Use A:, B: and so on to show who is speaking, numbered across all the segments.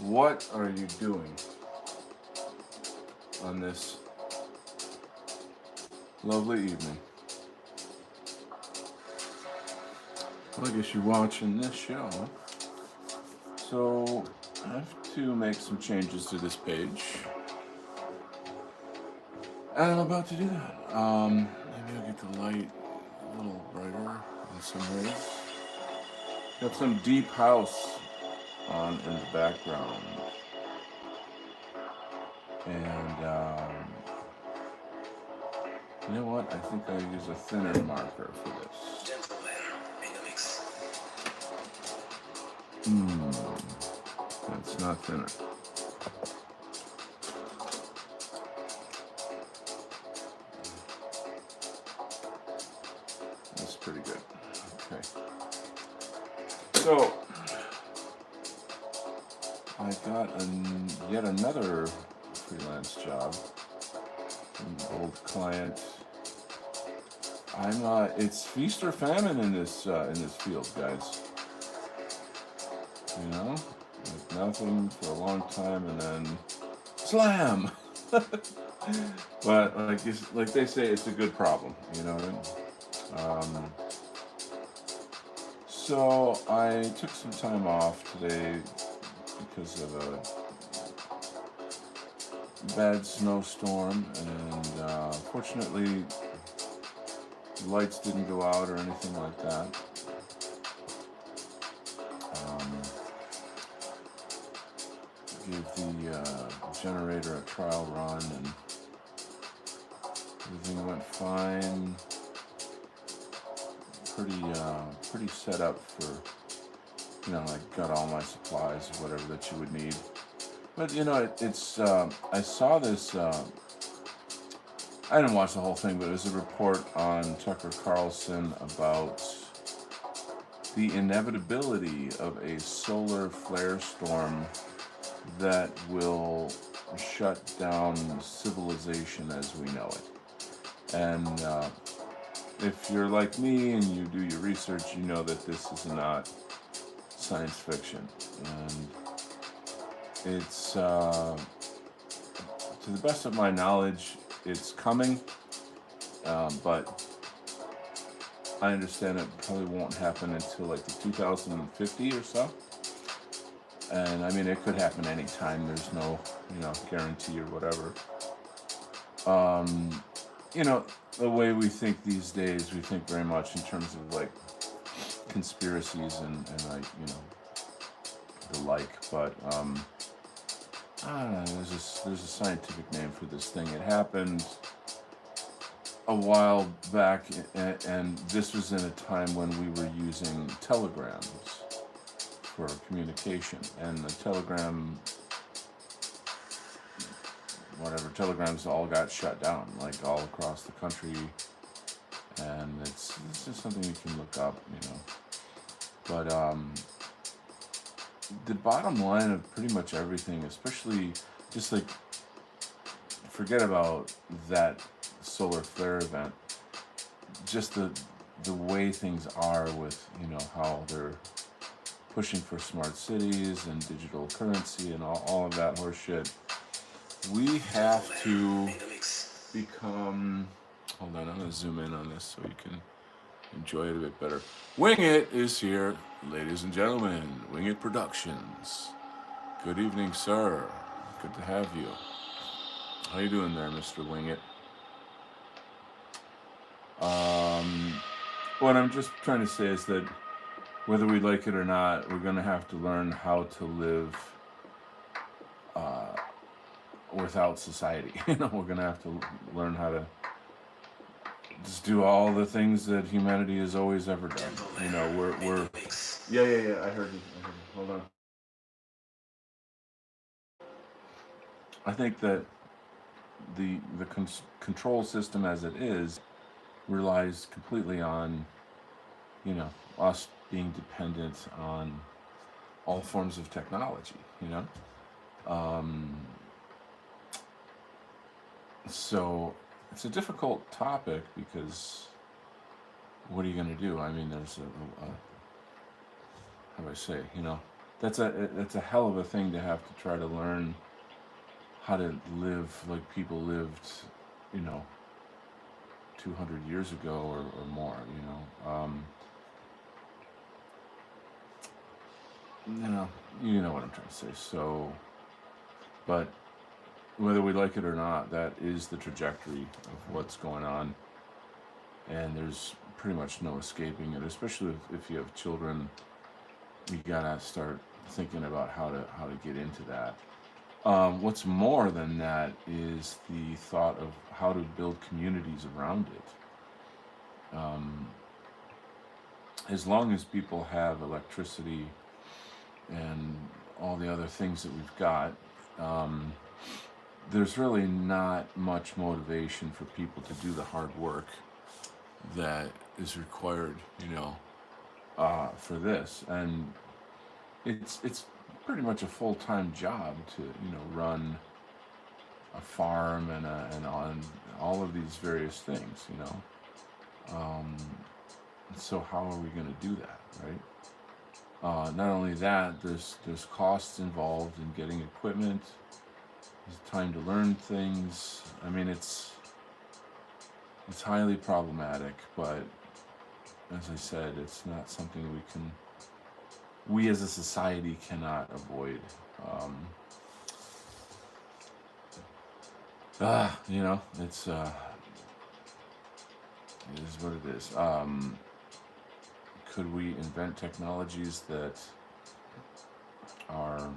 A: What are you doing on this lovely evening? Well, I guess you're watching this show. So I have to make some changes to this page. And I'm about to do that. Maybe I'll get the light a little brighter in some ways. Got some deep house on in the background. And you know what? I think I'll use a thinner marker for this. That's not thinner. That's pretty good. Okay. So I got yet another freelance job. An old client. It's feast or famine in this field, guys. You know, like nothing for a long time, and then slam. But like they say, it's a good problem. You know what I mean? So I took some time off today because of a bad snowstorm, and fortunately, the lights didn't go out or anything like that. Gave the generator a trial run, and everything went fine. Pretty set up for, like got all my supplies, whatever that you would need. But it's I saw this. I didn't watch the whole thing, but it was a report on Tucker Carlson about the inevitability of a solar flare storm that will shut down civilization as we know it. And if you're like me and you do your research, you know that this is not science fiction. And it's, to the best of my knowledge, it's coming, but I understand it probably won't happen until like the 2050 or so. And I mean, it could happen anytime. There's no, guarantee or whatever. The way we think these days, we think very much in terms of like conspiracies and like, the like. But I don't know, there's a scientific name for this thing. It happened a while back, and this was in a time when we were using telegrams for communication, and the telegrams all got shut down, like all across the country, and it's just something you can look up, But the bottom line of pretty much everything, especially just like, forget about that solar flare event, just the way things are with, how they're pushing for smart cities and digital currency and all of that horse shit. We have to become, hold on, I'm going to zoom in on this so you can enjoy it a bit better. Wing It is here, ladies and gentlemen. Wing It Productions. Good evening, sir. Good to have you. How you doing there, Mr. Wing It? What I'm just trying to say is that whether we like it or not, we're going to have to learn how to live without society. We're going to have to learn how to just do all the things that humanity has always ever done. We're yeah. I heard you. Hold on. I think that the control system as it is relies completely on, us being dependent on all forms of technology. So it's a difficult topic because what are you going to do? I mean, there's how do I say, that's a hell of a thing to have to try to learn how to live like people lived, you know, 200 years ago or more. You know, you know what I'm trying to say. So, but whether we like it or not, that is the trajectory of what's going on, and there's pretty much no escaping it. Especially if you have children, you gotta start thinking about how to get into that. What's more than that is the thought of how to build communities around it. As long as people have electricity and all the other things that we've got, there's really not much motivation for people to do the hard work that is required, for this. And it's pretty much a full-time job to run a farm and on all of these various things. So how are we going to do that, right? Not only that, there's costs involved in getting equipment. There's time to learn things. I mean, it's highly problematic, but as I said, it's not something we as a society cannot avoid. It's it is what it is. Could we invent technologies that are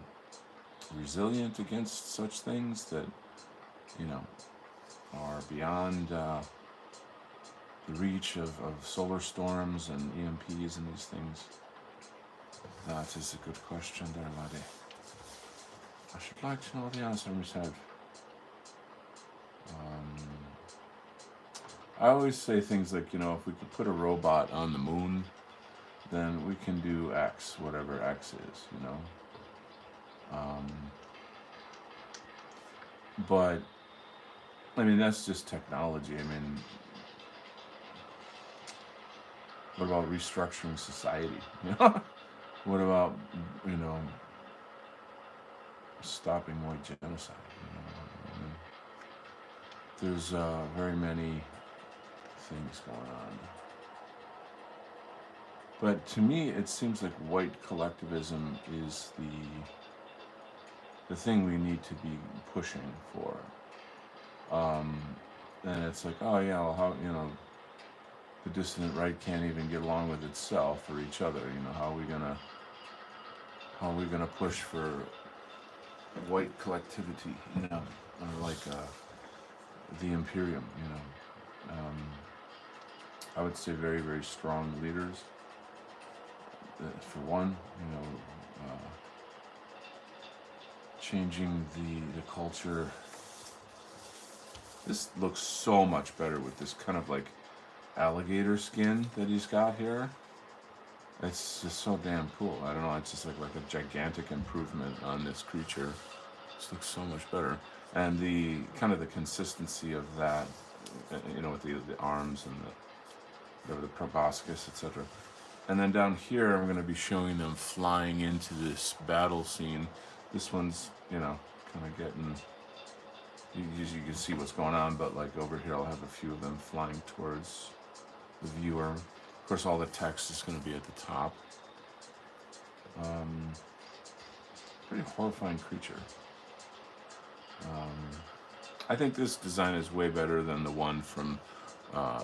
A: resilient against such things that are beyond the reach of solar storms and EMPs and these things? That is a good question there, laddie. I should like to know the answer myself. I always say things like, if we could put a robot on the moon, then we can do X, whatever X is, But, I mean, that's just technology. I mean, what about restructuring society? What about, stopping white genocide? I mean, there's very many things going on. But to me, it seems like white collectivism is the thing we need to be pushing for. And it's like, oh yeah, well, how the dissident right can't even get along with itself or each other. How are we gonna push for white collectivity? Like the Imperium. I would say very, very strong leaders. For one, changing the culture. This looks so much better with this kind of like alligator skin that he's got here. It's just so damn cool. I don't know, it's just like a gigantic improvement on this creature. This looks so much better. And the kind of the consistency of that, with the arms and the proboscis, etc. And then down here, I'm going to be showing them flying into this battle scene. This one's, kind of getting, you can see what's going on, but like over here, I'll have a few of them flying towards the viewer. Of course, all the text is going to be at the top. Pretty horrifying creature. I think this design is way better than the one from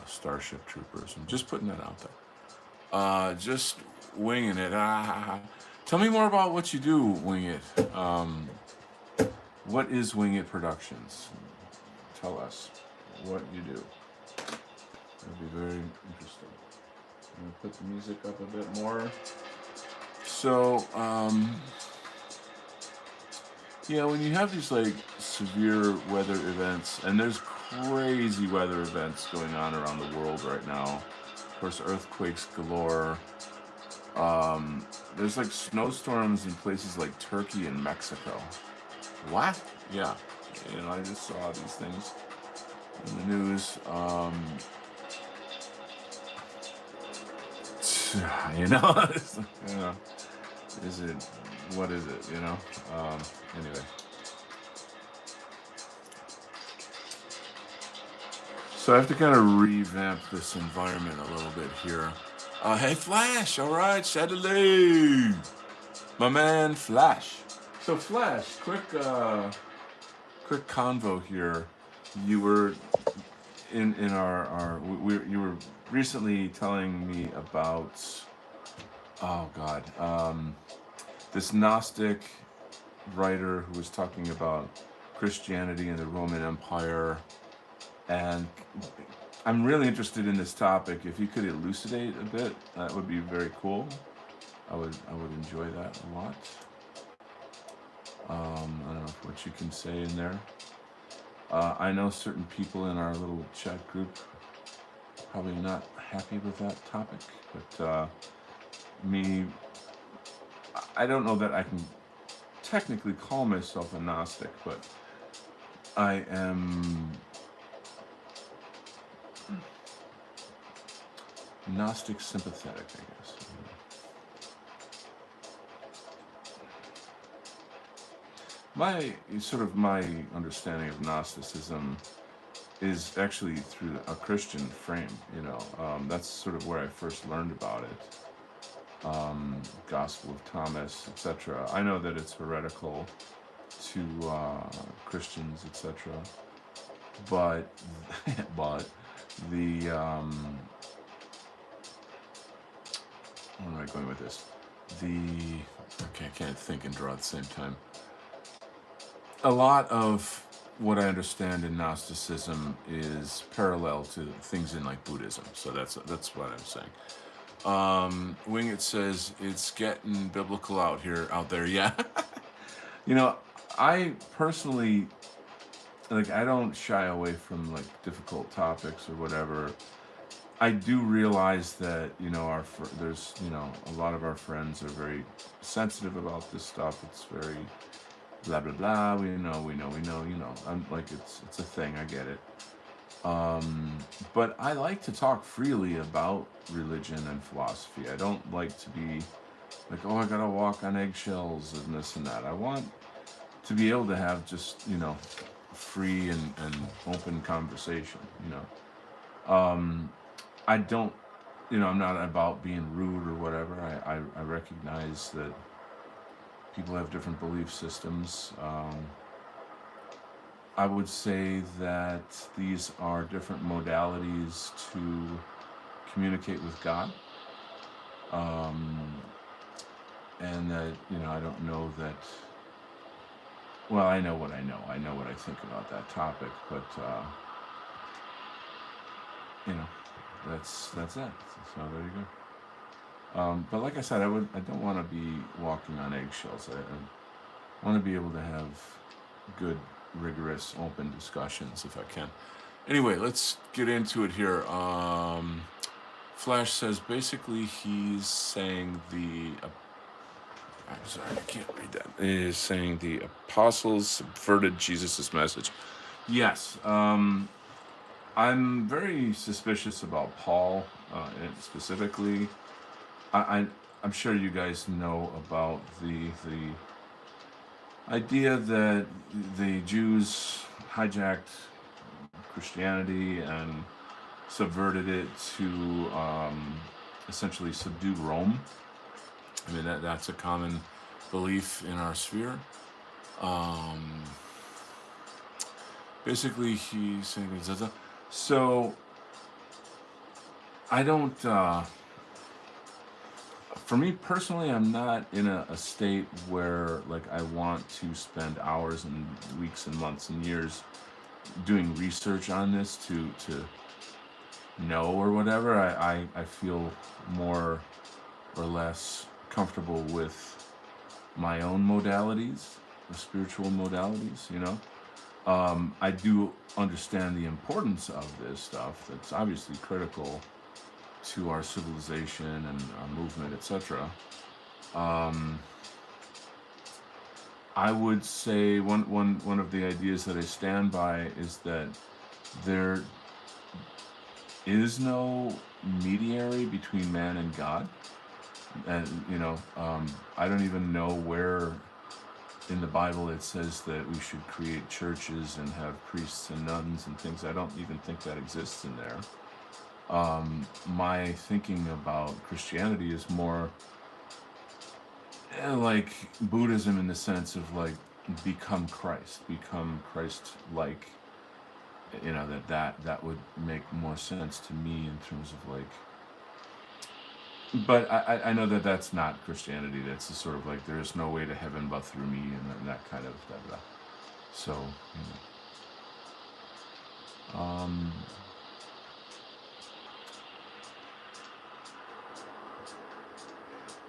A: Starship Troopers. I'm just putting that out there. Just winging it. Tell me more about what you do, Wing It. What is Wing It Productions? Tell us what you do. That'd be very interesting. I'm going to put the music up a bit more. So, when you have these like severe weather events, and there's crazy weather events going on around the world right now. Of course, earthquakes galore. There's like snowstorms in places like Turkey and Mexico. What? Yeah. I just saw these things in the news. Is it what is it, you know? Anyway. So I have to kind of revamp this environment a little bit here. Hey, Flash, all right, Saturday. My man, Flash. So, Flash, quick convo here. You were in you were recently telling me about, oh God, this Gnostic writer who was talking about Christianity and the Roman Empire, and I'm really interested in this topic. If you could elucidate a bit, that would be very cool. I would enjoy that a lot. I don't know what you can say in there. I know certain people in our little chat group probably not happy with that topic, but me, I don't know that I can technically call myself a Gnostic, but I am Gnostic sympathetic, I guess. My understanding of Gnosticism is actually through a Christian frame. That's sort of where I first learned about it. Gospel of Thomas, etc. I know that it's heretical to Christians, etc. But but the where am I going with this? Okay, I can't think and draw at the same time. A lot of what I understand in Gnosticism is parallel to things in like Buddhism. So that's what I'm saying. Wingit says it's getting biblical out there. Yeah. I personally, like, I don't shy away from like difficult topics or whatever. I do realize that there's a lot of our friends are very sensitive about this stuff. It's very blah blah blah. We know. I'm like, it's a thing. I get it. But I like to talk freely about religion and philosophy. I don't like to be like, oh, I gotta walk on eggshells and this and that. I want to be able to have just free and open conversation. I don't, I'm not about being rude or whatever. I recognize that people have different belief systems. I would say that these are different modalities to communicate with God. And that, I don't know that, well, I know what I know. I know what I think about that topic, but, that's it. So there you go. But like I said, I don't want to be walking on eggshells. I want to be able to have good, rigorous, open discussions if I can. Anyway, let's get into it here. Flash says basically he's saying I'm sorry, I can't read that. He's saying the apostles subverted Jesus' message. Yes. I'm very suspicious about Paul specifically. I'm sure you guys know about the idea that the Jews hijacked Christianity and subverted it to essentially subdue Rome. I mean, that's a common belief in our sphere. Basically, he's saying, so I don't, for me personally, I'm not in a state where like I want to spend hours and weeks and months and years doing research on this to know or whatever. I feel more or less comfortable with my own modalities, the spiritual modalities, I do understand the importance of this stuff. That's obviously critical to our civilization and our movement, etc. I would say one of the ideas that I stand by is that there is no mediary between man and God. And I don't even know where in the Bible it says that we should create churches and have priests and nuns and things. I don't even think that exists in there. My thinking about Christianity is more like Buddhism, in the sense of like become Christ like. That would make more sense to me in terms of like. But I know that that's not Christianity. That's a sort of like there is no way to heaven but through me, and that kind of blah, blah. So um,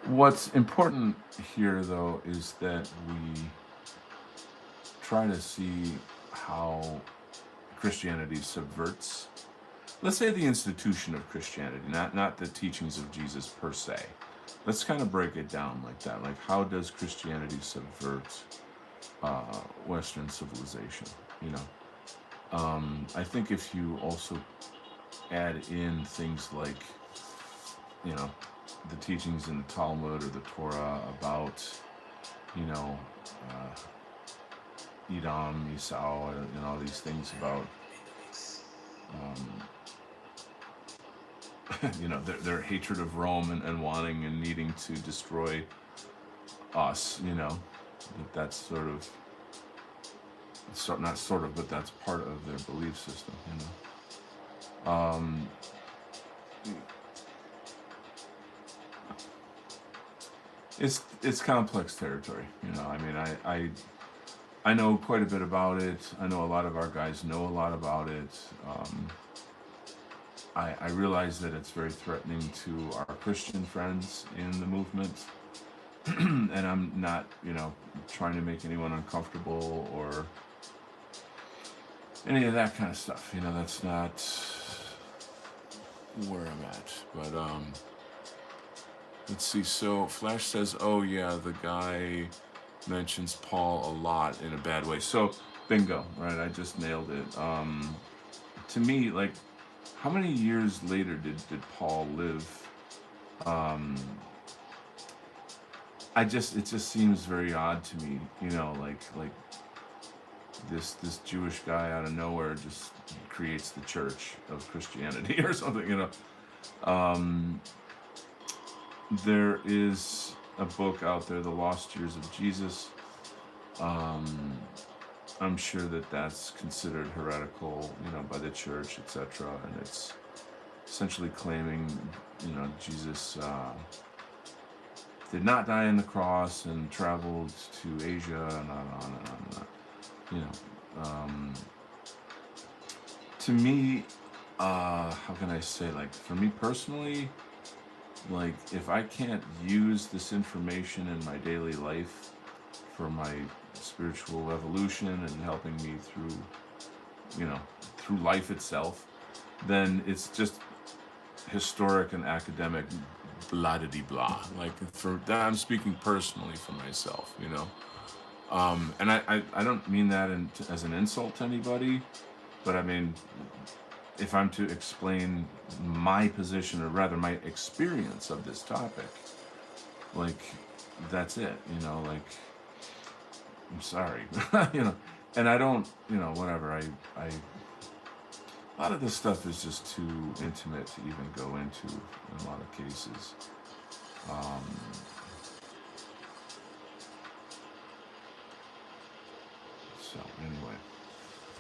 A: what's important here, though, is that we try to see how Christianity subverts, let's say, the institution of Christianity, not the teachings of Jesus per se. Let's kind of break it down like that. Like, how does Christianity subvert Western civilization? You know, I think if you also add in things like, you know, the teachings in the Talmud or the Torah about, you know, Edom, Esau, and all these things about, their hatred of Rome, and wanting and needing to destroy us. That's sort of, not sort of, but that's part of their belief system. Um, it's complex territory. I mean, I know quite a bit about it. I know a lot of our guys know a lot about it. I realize that it's very threatening to our Christian friends in the movement. And I'm not, trying to make anyone uncomfortable or any of that kind of stuff. That's not where I'm at. But let's see. So Flash says, oh yeah, the guy mentions Paul a lot in a bad way. So bingo, right? I just nailed it. To me, like, how many years later did Paul live? It just seems very odd to me, like this Jewish guy out of nowhere just creates the Church of Christianity or something. There is a book out there, The Lost Years of Jesus. I'm sure that that's considered heretical, by the church, etc. And it's essentially claiming, Jesus did not die on the cross and traveled to Asia and on and on. To me, how can I say, like, for me personally, like, if I can't use this information in my daily life for my spiritual evolution and helping me through life itself, then it's just historic and academic blah de blah. Like, for that, I'm speaking personally for myself, and I don't mean that as an insult to anybody, but I mean, if I'm to explain my position, or rather my experience of this topic, like, that's it. Like, I'm sorry. And I don't, whatever. I a lot of this stuff is just too intimate to even go into in a lot of cases. So anyway,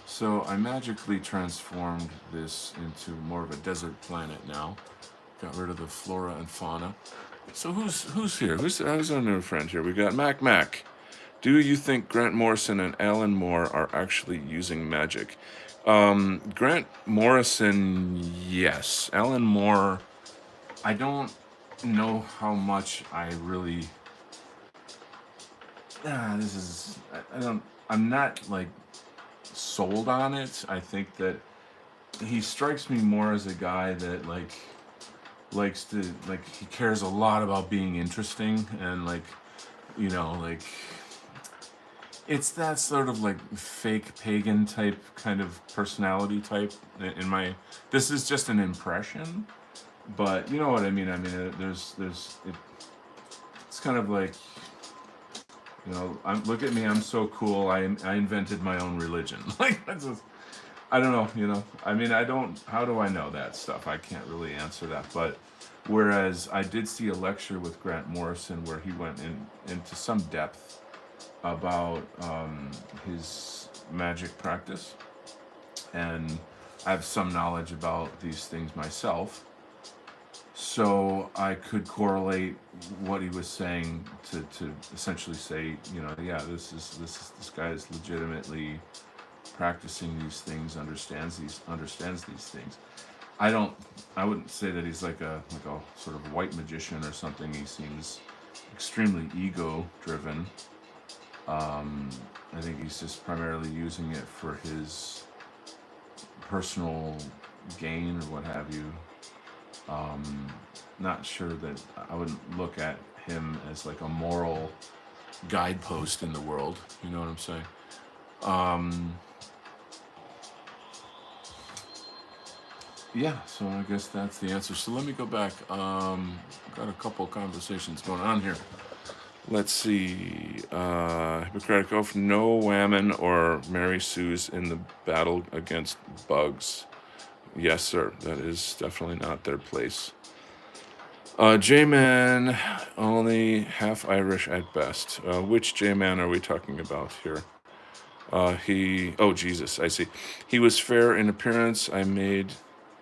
A: so I magically transformed this into more of a desert planet now. Got rid of the flora and fauna. So who's here? Who's our new friend here? We got Mac. Do you think Grant Morrison and Alan Moore are actually using magic? Grant Morrison, yes. Alan Moore, I don't know how much I really. I'm not, like, sold on it. I think that he strikes me more as a guy that, like, likes to, like, he cares a lot about being interesting, and, like, like, it's that sort of, like, fake pagan type kind of personality type. This is just an impression, but you know what I mean. I mean, there's kind of like, look at me, I'm so cool. I invented my own religion. Like that's just, I don't know. I mean, I don't. How do I know that stuff? I can't really answer that. But whereas I did see a lecture with Grant Morrison where he went into some depth about his magic practice, and I have some knowledge about these things myself. So I could correlate what he was saying to essentially say, yeah, this guy is legitimately practicing these things, understands these things. I wouldn't say that he's like a sort of white magician or something. He seems extremely ego driven. I think he's just primarily using it for his personal gain or what have you. Not sure that I wouldn't look at him as like a moral guidepost in the world. You know what I'm saying? Yeah, so I guess that's the answer. So let me go back. Got a couple conversations going on here. Let's see. Hippocratic Oath, no Whammon or Mary Sue's in the battle against bugs. Yes, sir. That is definitely not their place. J-Man, only half Irish at best. Which J-Man are we talking about here? Oh, Jesus, I see. He was fair in appearance. I made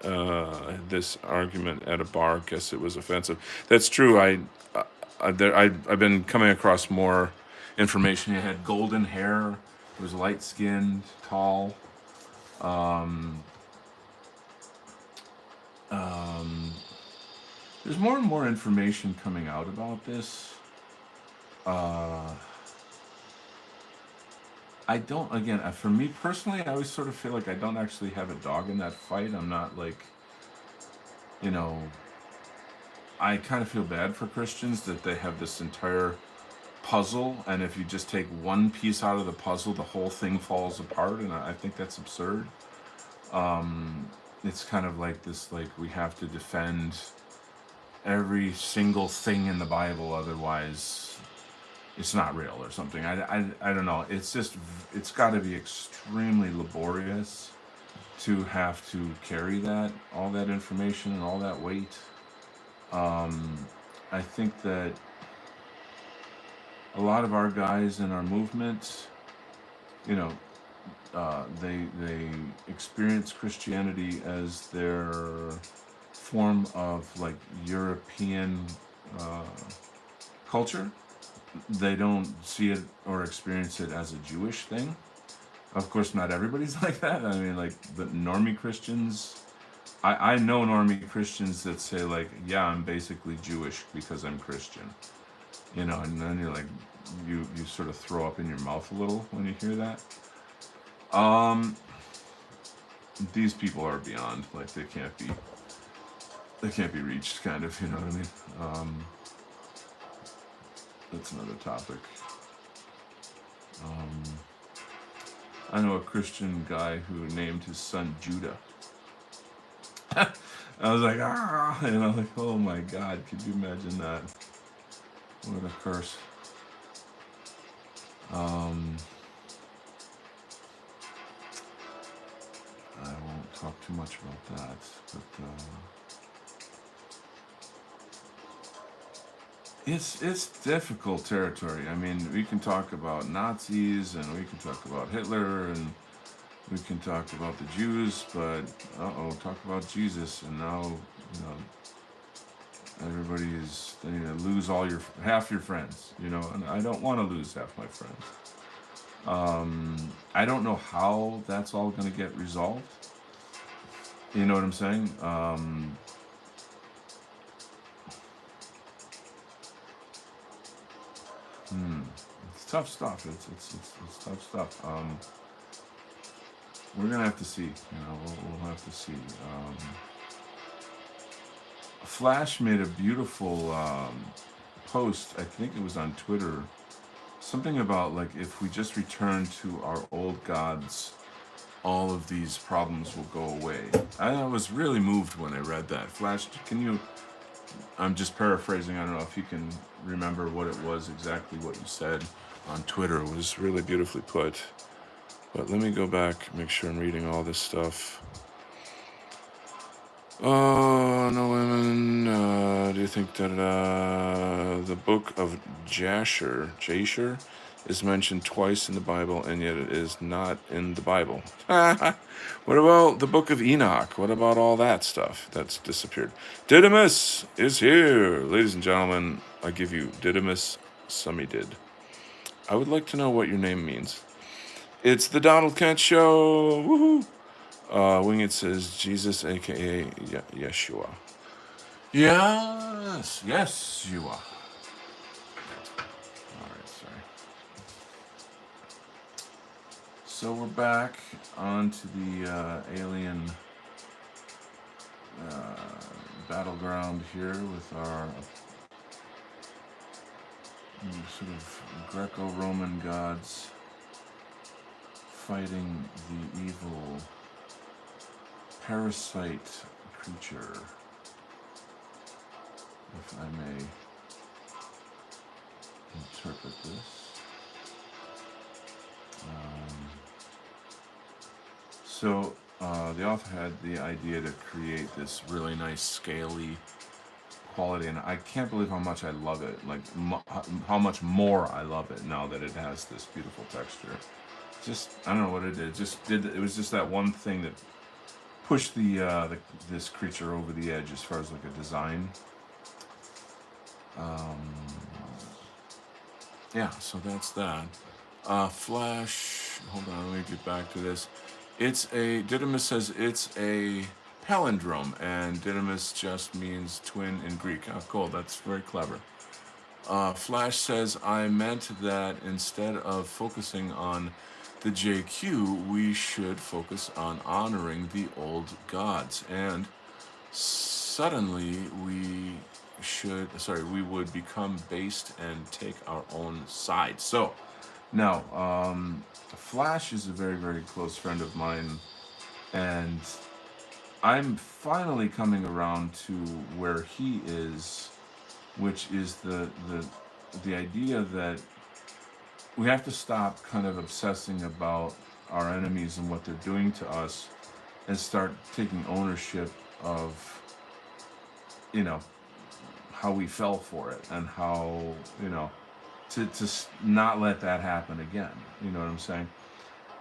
A: this argument at a bar. Guess it was offensive. That's true. I've been coming across more information. He had golden hair. He was light-skinned, tall. There's more and more information coming out about this. I don't, again, for me personally, I always sort of feel like I don't actually have a dog in that fight. I'm not like, I kind of feel bad for Christians that they have this entire puzzle, and if you just take one piece out of the puzzle, the whole thing falls apart, and I think that's absurd. It's kind of like this, like we have to defend every single thing in the Bible, otherwise it's not real or something. I don't know. It's just, it's got to be extremely laborious to have to carry all that information and all that weight. I think that a lot of our guys in our movement, they experience Christianity as their form of like European culture. They don't see it or experience it as a Jewish thing. Of course, not everybody's like that. I mean, like the normie Christians, I know normie Christians that say like, yeah, I'm basically Jewish because I'm Christian. And then you're like, you sort of throw up in your mouth a little when you hear that. These people are beyond, like they can't be reached, kind of, you know what I mean? That's another topic. I know a Christian guy who named his son Judah. I was like, like, oh my God, could you imagine that? What a curse. I won't talk too much about that, but it's difficult territory. I mean, we can talk about Nazis, and we can talk about Hitler, and we can talk about the Jews, but talk about Jesus, and now everybody is, lose half your friends, and I don't want to lose half my friends. I don't know how that's all going to get resolved. You know what I'm saying? It's tough stuff. It's tough stuff. We're gonna have to see. We'll have to see. Flash made a beautiful post. I think it was on Twitter. Something about like if we just return to our old gods, all of these problems will go away. I was really moved when I read that. Flash, can you I'm just paraphrasing. I don't know if you can remember what it was exactly what you said on Twitter. It was really beautifully put. But let me go back, make sure I'm reading all this stuff. Oh, no women. Do you think that the book of Jasher is mentioned twice in the Bible, and yet it is not in the Bible? What about the book of Enoch? What about all that stuff that's disappeared? Didymus is here. Ladies and gentlemen, I give you Didymus Summidid. I would like to know what your name means. It's the Donald Kent Show. Woohoo! Winged says Jesus, aka Yeshua. Yes, you are. All right, sorry. So we're back onto the alien battleground here with our sort of Greco-Roman gods fighting the evil parasite creature, if I may interpret this. So the author had the idea to create this really nice scaly quality, and I can't believe how much I love it. Like how much more I love it now that it has this beautiful texture. Just I don't know what it did. It was just that one thing that pushed this creature over the edge as far as like a design. Yeah, so that's that. Flash. Hold on, let me get back to this. Didymus says it's a palindrome, and Didymus just means twin in Greek. Oh, cool, that's very clever. Flash says, I meant that instead of focusing on the JQ, we should focus on honoring the old gods. And suddenly we would become based and take our own side. So, now, Flash is a very, very close friend of mine, and I'm finally coming around to where he is, which is the idea that we have to stop kind of obsessing about our enemies and what they're doing to us, and start taking ownership of, you know, how we fell for it, and how, to not let that happen again. You know what I'm saying?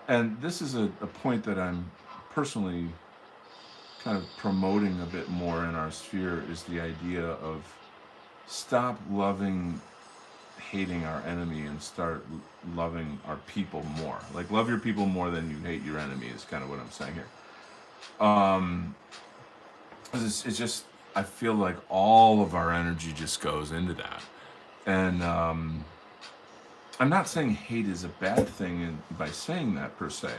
A: And this is a point that I'm personally kind of promoting a bit more in our sphere, is the idea of stop hating our enemy and start loving our people more. Like, love your people more than you hate your enemy is kind of what I'm saying here. It's just, I feel like all of our energy just goes into that. And I'm not saying hate is a bad thing by saying that per se.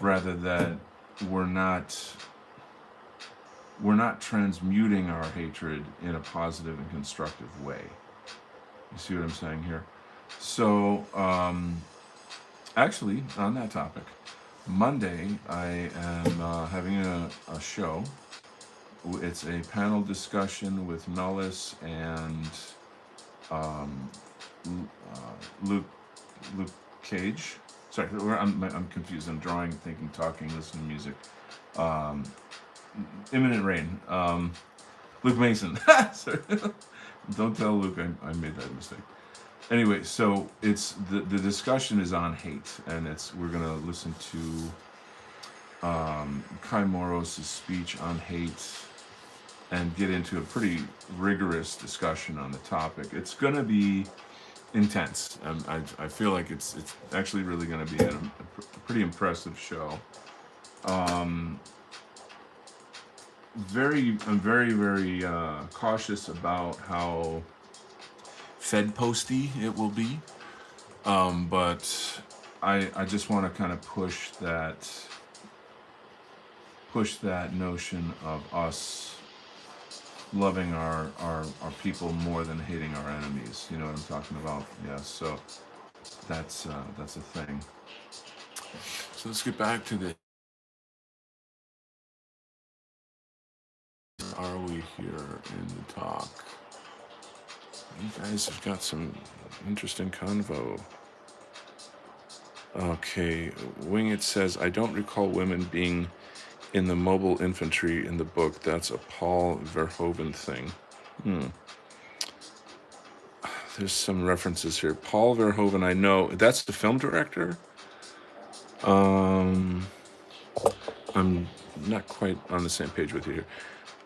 A: Rather that we're not transmuting our hatred in a positive and constructive way. You see what I'm saying here? So, actually, on that topic, Monday I am having a show. It's a panel discussion with Nellis and Luke Cage. Sorry, I'm confused. I'm drawing, thinking, talking, listening to music. Imminent Rain. Luke Mason. Sorry. Don't tell Luke I made that mistake. Anyway, so it's the discussion is on hate, and we're gonna listen to Kai Moros' speech on hate and get into a pretty rigorous discussion on the topic. It's gonna be intense. I feel like it's actually really gonna be a pretty impressive show. I'm very, very cautious about how Fed posty it will be, but I just want to kind of push that notion of us loving our people more than hating our enemies. You know what I'm talking about? Yeah. So that's a thing. So let's get back to the are we here in the talk? You guys have got some interesting convo. Okay, Winged says, I don't recall women being in the mobile infantry in the book. That's a Paul Verhoeven thing. There's some references here. Paul Verhoeven, I know. That's the film director? I'm not quite on the same page with you here.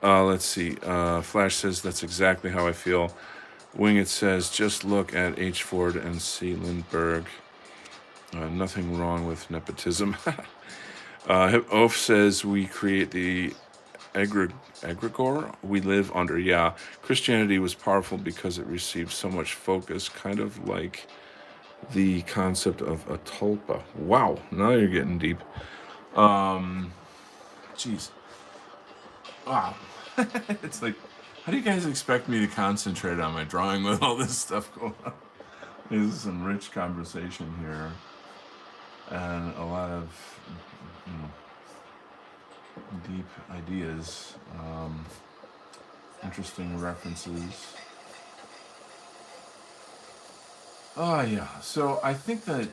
A: Let's see. Flash says, that's exactly how I feel. Winged says, just look at H. Ford and C. Lindbergh. Nothing wrong with nepotism. Oaf says, we create the egregore we live under. Yeah, Christianity was powerful because it received so much focus, kind of like the concept of a tulpa. Wow, now you're getting deep. Jeez. Wow. It's like, how do you guys expect me to concentrate on my drawing with all this stuff going on? This is some rich conversation here, and a lot of deep ideas, interesting references. Oh yeah. So I think that,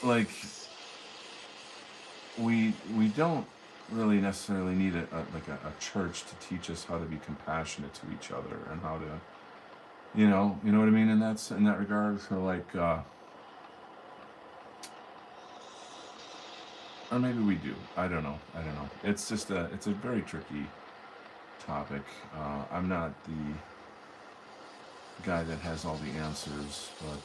A: like, we don't really necessarily need a church to teach us how to be compassionate to each other and how to, you know what I mean. And that's in that regard. So like, or maybe we do. I don't know. It's just it's a very tricky topic. I'm not the guy that has all the answers, but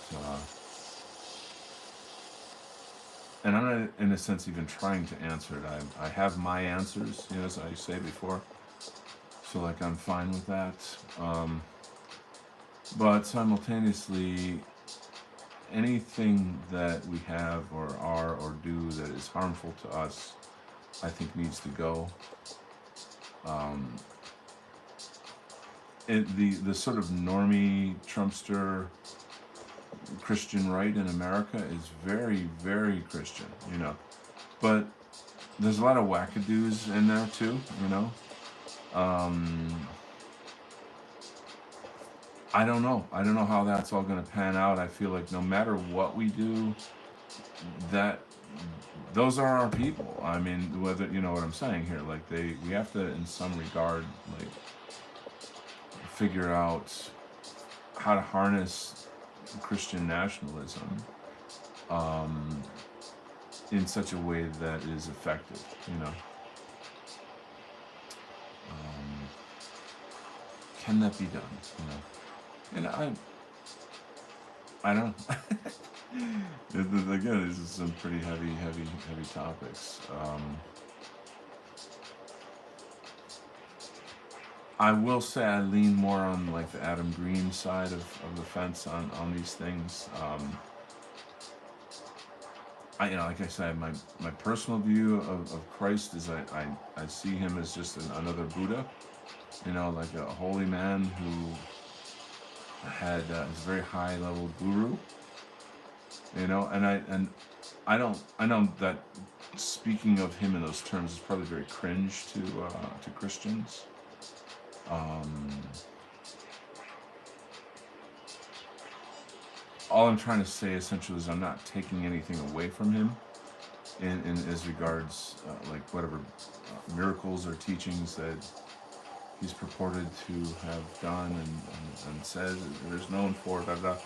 A: and I'm not in a sense even trying to answer it. I have my answers, as I say before. So like I'm fine with that. But simultaneously, anything that we have or are or do that is harmful to us, I think needs to go. The sort of normie Trumpster Christian right in America is very, very Christian, but there's a lot of wackadoos in there too, I don't know how that's all going to pan out. I feel like no matter what we do, that those are our people. I mean, whether you know what I'm saying here, like we have to in some regard like figure out how to harness Christian nationalism in such a way that is effective, can that be done, and I don't know. Again, this is some pretty heavy topics. I will say I lean more on like the Adam Green side of the fence on these things. Like I said, my personal view of Christ is I see him as just another Buddha, like a holy man who had his very high level guru, and I know that speaking of him in those terms is probably very cringe to Christians. All I'm trying to say essentially is I'm not taking anything away from him in as regards like whatever miracles or teachings that he's purported to have done and said there's known for, but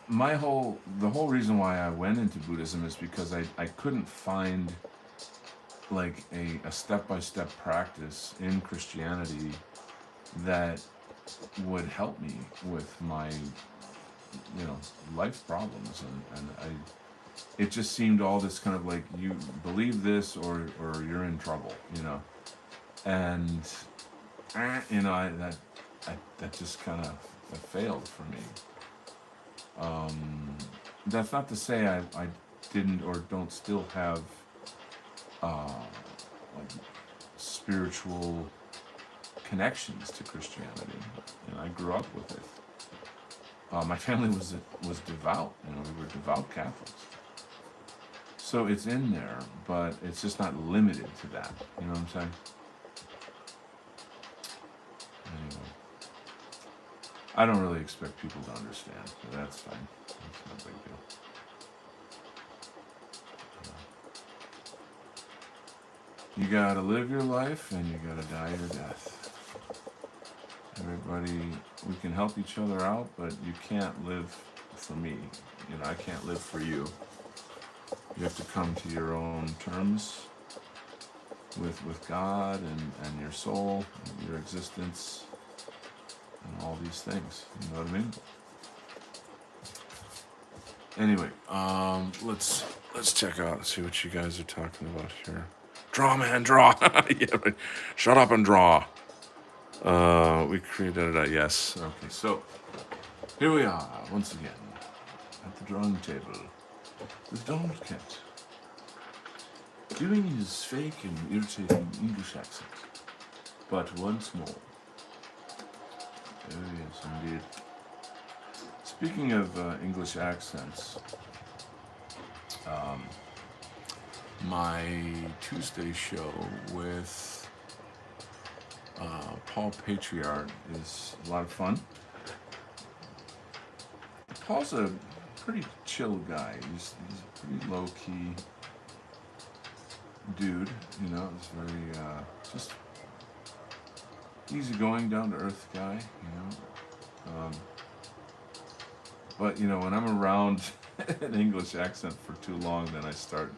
A: the whole reason why I went into Buddhism is because I couldn't find like a step-by-step practice in Christianity that would help me with my life problems, and it just seemed all this kind of like, you believe this or you're in trouble, and that just kind of failed for me. That's not to say I didn't or don't still have like spiritual connections to Christianity. I grew up with it. My family was devout. We were devout Catholics. So it's in there, but it's just not limited to that. You know what I'm saying? Anyway, I don't really expect people to understand, but that's fine. It's no big deal. You gotta live your life and you gotta die your death. Everybody, we can help each other out, but you can't live for me. You know, I can't live for you. You have to come to your own terms with God and your soul, and your existence, and all these things. You know what I mean? Anyway, let's check out, see what you guys are talking about here. Draw, man, draw. Yeah, right. Shut up and draw. We created a yes. Okay, so here we are once again at the drawing table with Donald Kent doing his fake and irritating English accent, but once more. Oh yes, indeed. Speaking of English accents, my Tuesday show with Paul Patriarch is a lot of fun. Paul's a pretty chill guy. He's a pretty low key dude. You know, he's very just easygoing, down to earth guy. You know, but you know when I'm around an English accent for too long, then I start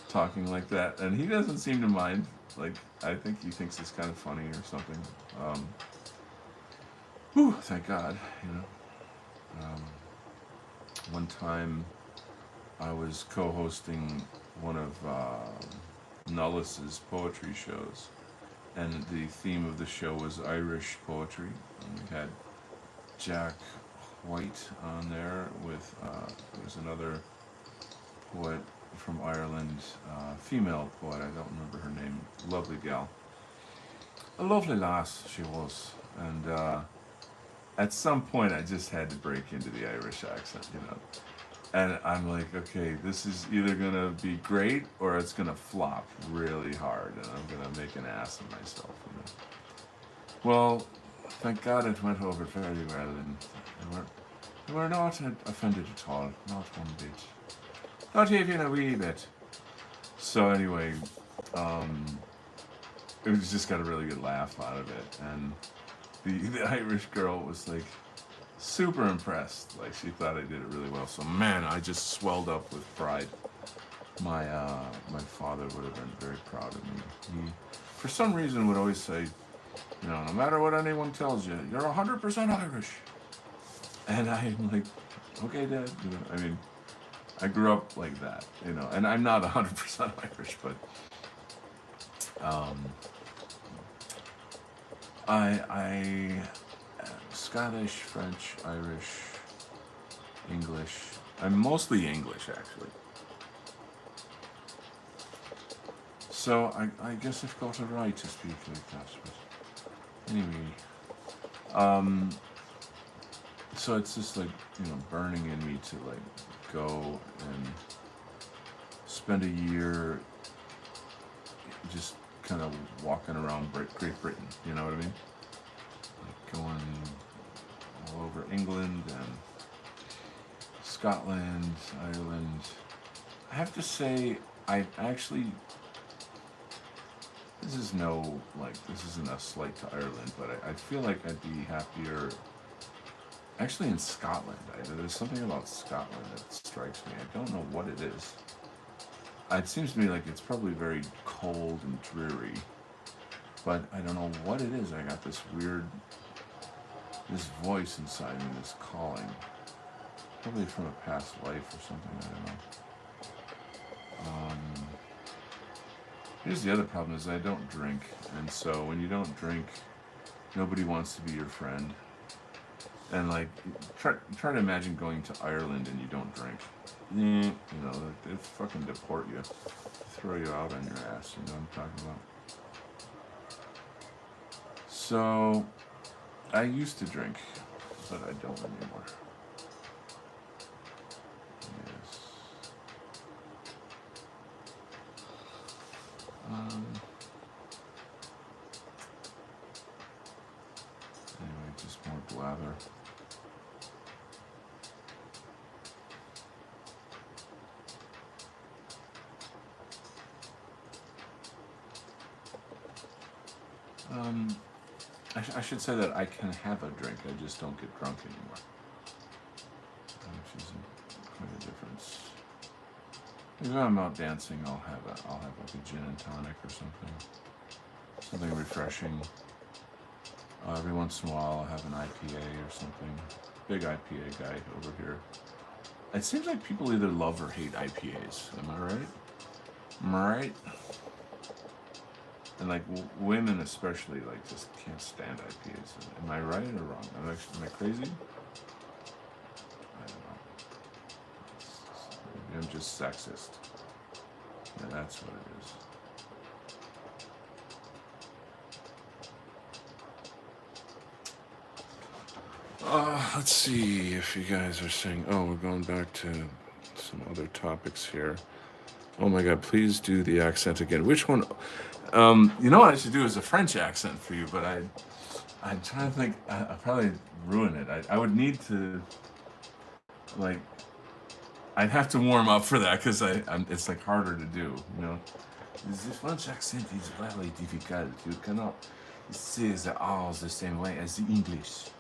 A: talking like that, and he doesn't seem to mind. Like I think he thinks it's kind of funny or something. Whew, thank God. You know. One time I was co-hosting one of Nullis's poetry shows, and the theme of the show was Irish poetry. And we had Jack White on there with there was another poet from Ireland, female poet, I don't remember her name, lovely gal. A lovely lass she was. And at some point I just had to break into the Irish accent, you know. And I'm like, okay, this is either gonna be great or it's gonna flop really hard, and I'm gonna make an ass of myself. You know? Well, thank God it went over very well, and they were not offended at all, not one bit, not even a wee bit. So anyway, um, it was just got a really good laugh out of it, and the Irish girl was like super impressed. Like she thought I did it really well. So man, I just swelled up with pride. My father would have been very proud of me. He, for some reason, would always say, you know, no matter what anyone tells you, you're 100% Irish. And I'm like, okay, Dad. You know, I mean, I grew up like that, you know, and I'm not 100% Irish, but um, I Scottish, French, Irish, English. I'm mostly English, actually. So I guess I've got a right to speak like that. But anyway, um, so it's just like, you know, burning in me to like go and spend a year just kind of walking around Great Britain. You know what I mean? Like going all over England and Scotland, Ireland. I have to say, I actually, this isn't a slight to Ireland, but I feel like I'd be happier actually in Scotland. There's something about Scotland that strikes me. I don't know what it is. It seems to me like it's probably very cold and dreary, but I don't know what it is. I got this voice inside me, this calling. Probably from a past life or something, I don't know. Here's the other problem is I don't drink, and so when you don't drink, nobody wants to be your friend. And like, try to imagine going to Ireland and you don't drink. You know, they fucking deport you, throw you out on your ass. You know what I'm talking about? So, I used to drink, but I don't anymore. Yes. Um, anyway, just more blather. Um, I should say that I can have a drink. I just don't get drunk anymore, which is quite a difference. If I'm out dancing, I'll have like a gin and tonic or something refreshing. Every once in a while, I'll have an IPA or something. Big IPA guy over here. It seems like people either love or hate IPAs. Am I right? Am I right? And like women especially, like just can't stand IPAs. Am I right or wrong? Am I crazy? I don't know. Maybe I'm just sexist. Yeah, that's what it is. Let's see if you guys are saying, oh, we're going back to some other topics here. Oh my God, please do the accent again. Which one? You know what I should do is a French accent for you, but I'm trying to think. I'll probably ruin it. I would need to, like, I'd have to warm up for that because it's like harder to do, you know. The French accent is very difficult. You cannot say the R's the same way as the English.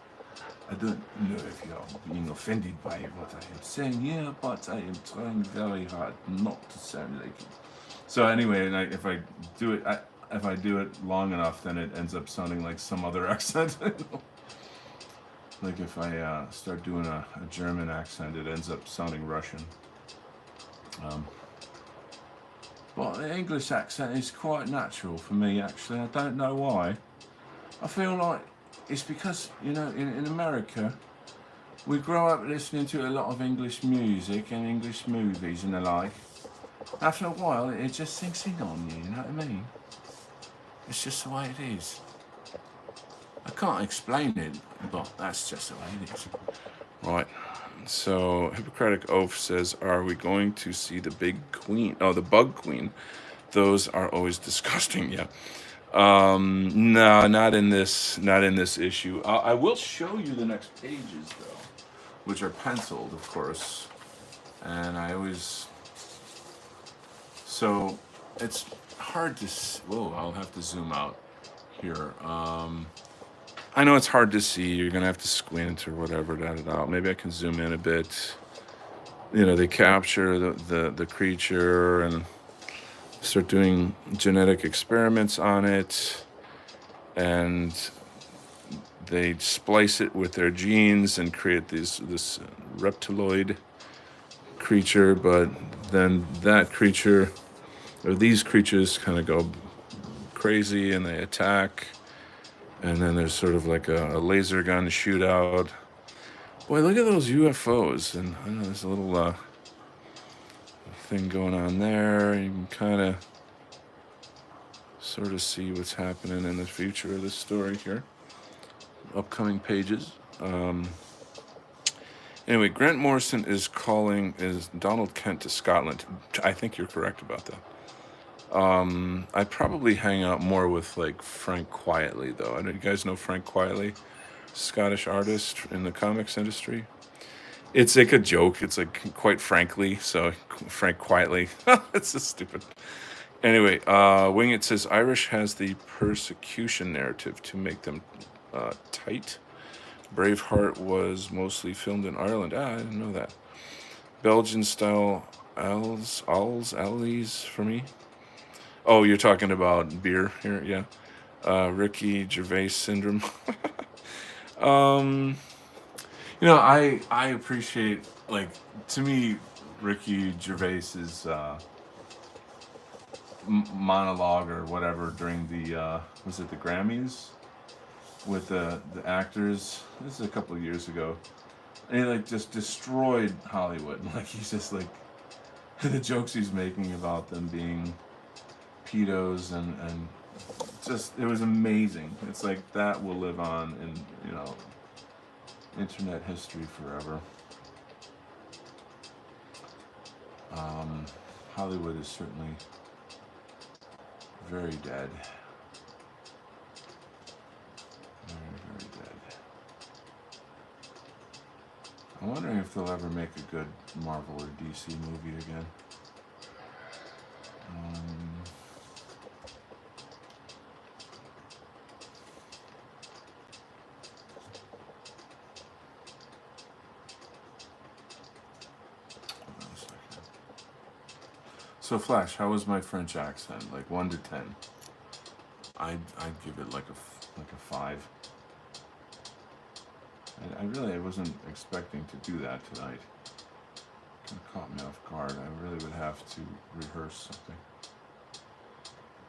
A: I don't know if you're being offended by what I am saying here, but I am trying very hard not to sound like it. So anyway, if I do it long enough, then it ends up sounding like some other accent. Like if I start doing a German accent, it ends up sounding Russian. But the English accent is quite natural for me, actually. I don't know why. I feel like it's because, you know, in America, we grow up listening to a lot of English music and English movies and the like. After a while, it just sinks in on you, you know what I mean? It's just the way it is. I can't explain it, but that's just the way it is. Right. So, Hippocratic Oath says, are we going to see the big queen? Oh, the bug queen. Those are always disgusting, yeah. No, not in this issue. I will show you the next pages though, which are penciled, of course. And I always, so it's hard to, whoa, I'll have to zoom out here. I know it's hard to see. You're gonna have to squint or whatever. Maybe I can zoom in a bit. You know, they capture the creature and start doing genetic experiments on it, and they splice it with their genes and create this reptiloid creature. But then that creature, or these creatures, kind of go crazy and they attack, and then there's sort of like a laser gun shootout. Boy, look at those UFOs, and I know there's a little thing going on there. You can kind of sort of see what's happening in the future of this story here. Upcoming pages. Anyway, Grant Morrison is calling Donald Kent to Scotland. I think you're correct about that. I probably hang out more with like Frank Quietly though. I know you guys know Frank Quietly, Scottish artist in the comics industry. It's like a joke. It's like quite frankly. So Frank Quietly. It's so stupid. Anyway, Wingit says Irish has the persecution narrative to make them tight. Braveheart was mostly filmed in Ireland. I didn't know that. Belgian style alleys for me. Oh, you're talking about beer here, yeah. Ricky Gervais syndrome. You know, I appreciate, like, to me, Ricky Gervais's monologue or whatever during the was it the Grammys with the actors. This is a couple of years ago, and he like just destroyed Hollywood. Like he's just like the jokes he's making about them being pedos and just it was amazing. It's like that will live on in, you know, internet history forever. Hollywood is certainly very dead. Very, very dead. I'm wondering if they'll ever make a good Marvel or DC movie again. Hold on a second. So Flash, how was my French accent? Like 1 to 10. I'd give it like a 5. I wasn't expecting to do that tonight. Kind of caught me off guard. I really would have to rehearse something.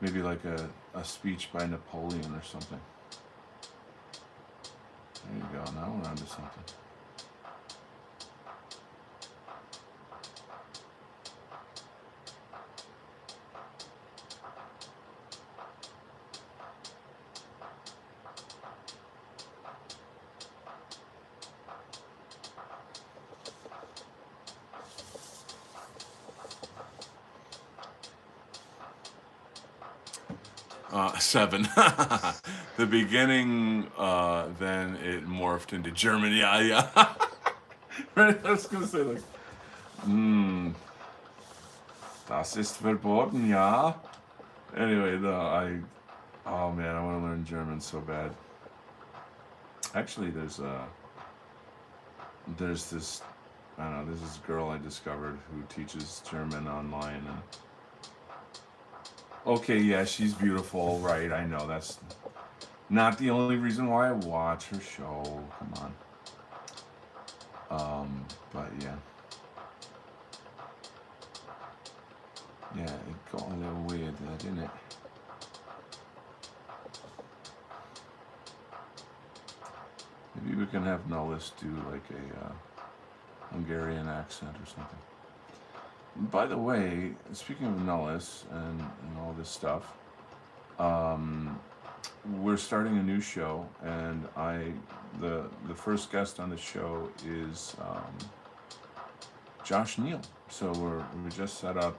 A: Maybe like a speech by Napoleon or something. There you go. Now we're onto something. Seven. The beginning, then it morphed into German. Yeah, yeah. Right? I was gonna say like, das ist verboten, ja. Anyway, oh man, I want to learn German so bad. Actually, there's this, I don't know, there's this girl I discovered who teaches German online, and okay, yeah, she's beautiful, right? I know that's not the only reason why I watch her show. Come on. But yeah. Yeah, it got a little weird there, didn't it? Maybe we can have Nullis do like a Hungarian accent or something. By the way, speaking of Nullis and all this stuff, we're starting a new show, and the first guest on the show is Josh Neal. So we just set up.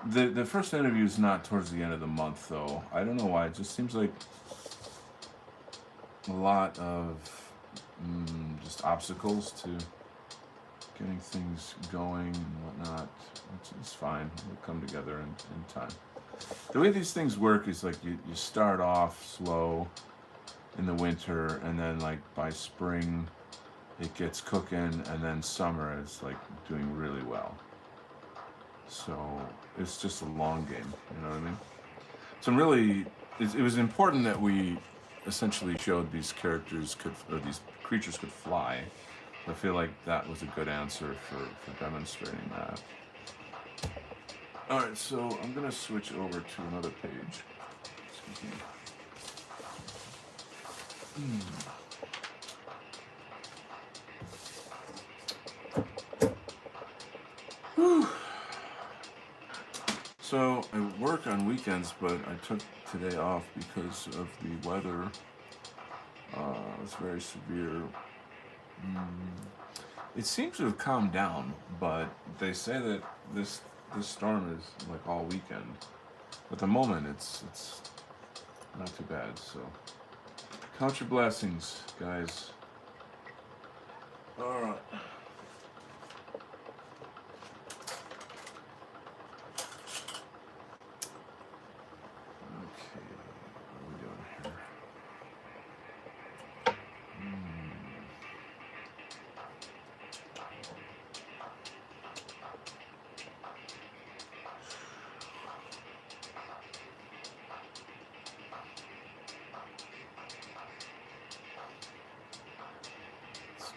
A: The first interview is not towards the end of the month, though. I don't know why. It just seems like a lot of just obstacles to getting things going and whatnot. It's fine. We'll come together in time. The way these things work is like you start off slow in the winter, and then like by spring it gets cooking, and then summer is like doing really well. So it's just a long game, you know what I mean? So it was important that we essentially showed these characters these creatures could fly. I feel like that was a good answer for demonstrating that. Alright, so I'm going to switch over to another page. Excuse me. Whew. So I work on weekends, but I took today off because of the weather. It's very severe. It seems to have calmed down, but they say that this storm is like all weekend. At the moment, it's not too bad. So count your blessings, guys. All right.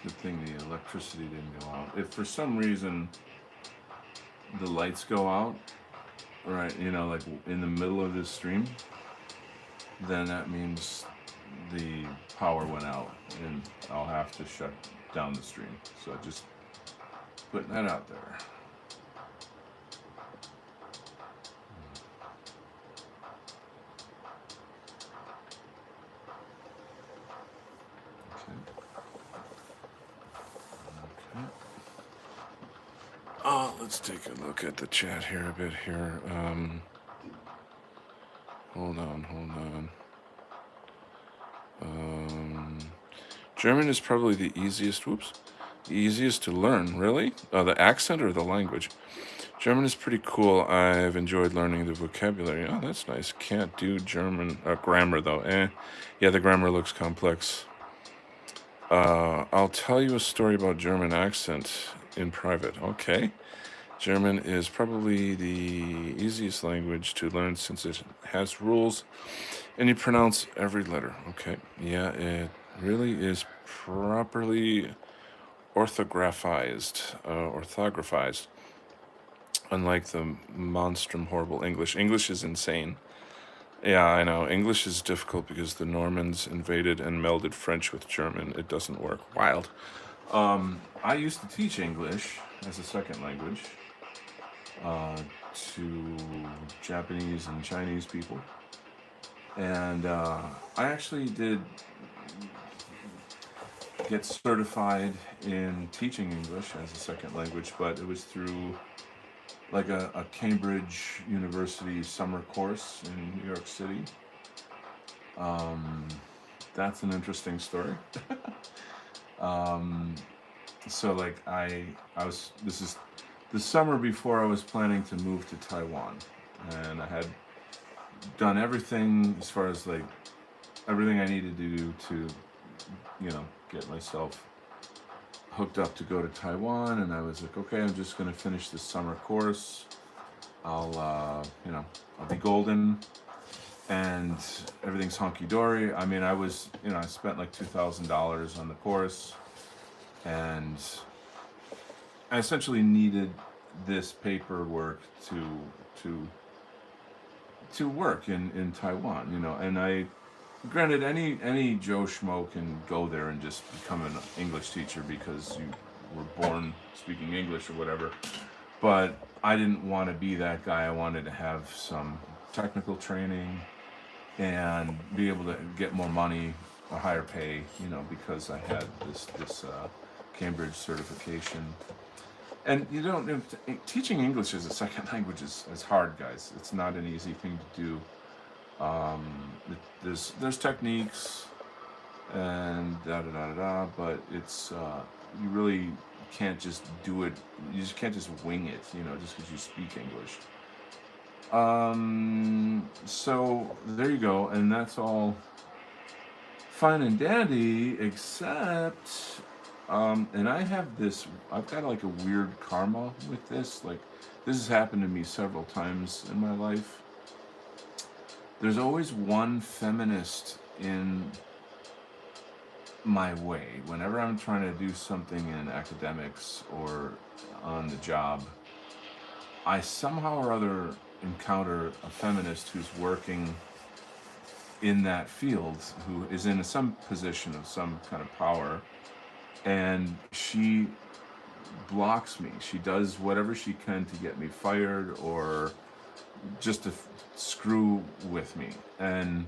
A: Good thing the electricity didn't go out. If for some reason the lights go out, right, like in the middle of this stream, then that means the power went out and I'll have to shut down the stream. So just putting that out there. Let's take a look at the chat here a bit here. Hold on, hold on. Um, German is probably the easiest. Whoops, the easiest to learn. Really? The accent or the language? German is pretty cool. I've enjoyed learning the vocabulary. Oh, that's nice. Can't do German grammar though. Yeah, the grammar looks complex. I'll tell you a story about German accent in private. Okay. German is probably the easiest language to learn since it has rules and you pronounce every letter. Okay. Yeah, it really is properly orthographized, unlike the monstrum horrible English. English is insane. Yeah, I know. English is difficult because the Normans invaded and melded French with German. It doesn't work. Wild. I used to teach English as a second language to Japanese and Chinese people. And I actually did get certified in teaching English as a second language, but it was through like a Cambridge University summer course in New York City. That's an interesting story. um, so like I was this is the summer before I was planning to move to Taiwan, and I had done everything as far as like everything I needed to do to get myself hooked up to go to Taiwan, and I was like, okay, I'm just gonna finish this summer course. I'll be golden, and everything's hunky dory. I mean, I spent like $2,000 on the course, and I essentially needed this paperwork to to work in Taiwan, and granted, any Joe Schmo can go there and just become an English teacher because you were born speaking English or whatever. But I didn't want to be that guy. I wanted to have some technical training and be able to get more money, a higher pay, because I had this Cambridge certification. And teaching English as a second language is hard, guys. It's not an easy thing to do. There's techniques and da da da da da, but it's you really can't just do it. You just can't just wing it, just because you speak English. So there you go, and that's all fine and dandy, except and I've got like a weird karma with this. Like, this has happened to me several times in my life. There's always one feminist in my way. Whenever I'm trying to do something in academics or on the job, I somehow or other encounter a feminist who's working in that field, who is in some position of some kind of power, and she blocks me. She does whatever she can to get me fired or just to screw with me. And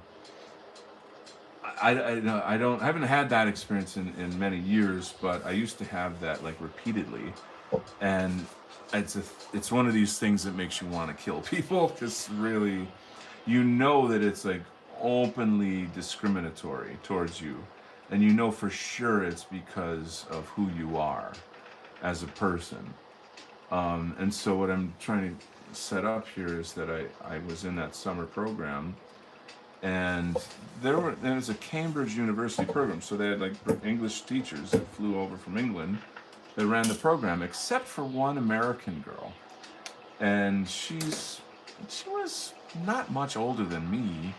A: I haven't had that experience in many years, but I used to have that like repeatedly, and it's one of these things that makes you want to kill people, because really, that it's like openly discriminatory towards you, and for sure it's because of who you are as a person. And so what I'm trying to set up here is that I was in that summer program, and there was a Cambridge University program, so they had like English teachers that flew over from England that ran the program, except for one American girl, and she was not much older than me,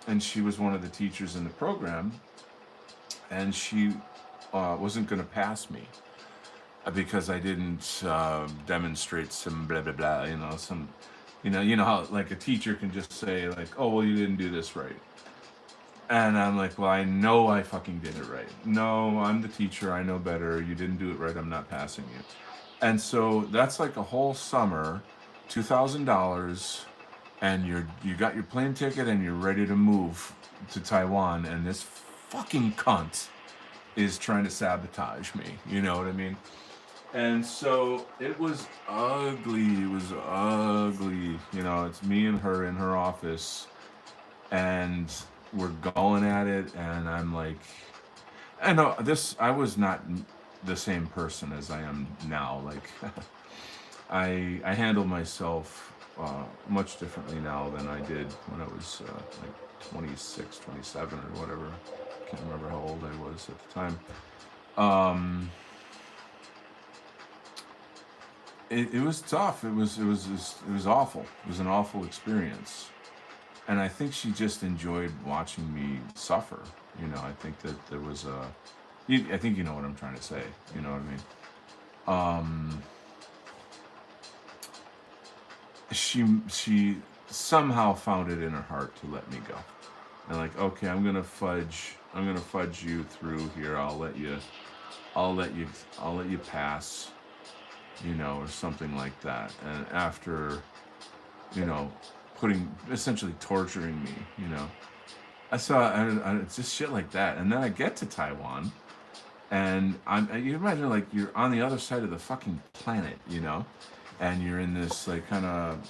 A: and she was one of the teachers in the program, and she wasn't going to pass me because I didn't demonstrate some blah blah blah, how like a teacher can just say like, oh well, you didn't do this right, and I'm like, well, I know I fucking did it right. No, I'm the teacher, I know better. You didn't do it right, I'm not passing you. And so that's like a whole summer, $2,000, and you got your plane ticket and you're ready to move to Taiwan, and this fucking cunt is trying to sabotage me. You know what I mean? And so it was ugly. It was ugly. You know, it's me and her in her office, and we're going at it. And I'm like, I know this. I was not the same person as I am now. Like, I handle myself much differently now than I did when I was like 26, 27, or whatever. Can't remember how old I was at the time. Um, it was tough. It was awful. It was an awful experience, and I think she just enjoyed watching me suffer. You know, I think that there was a. I think you know what I'm trying to say. You know what I mean? Um, she somehow found it in her heart to let me go, and like, okay, I'm gonna fudge you through here. I'll let you, I'll let you pass. You know, or something like that. And after, you know, putting essentially torturing me, you know, I saw and it's just shit like that. And then I get to Taiwan, and you imagine like you're on the other side of the fucking planet, you know, and you're in this like kind of,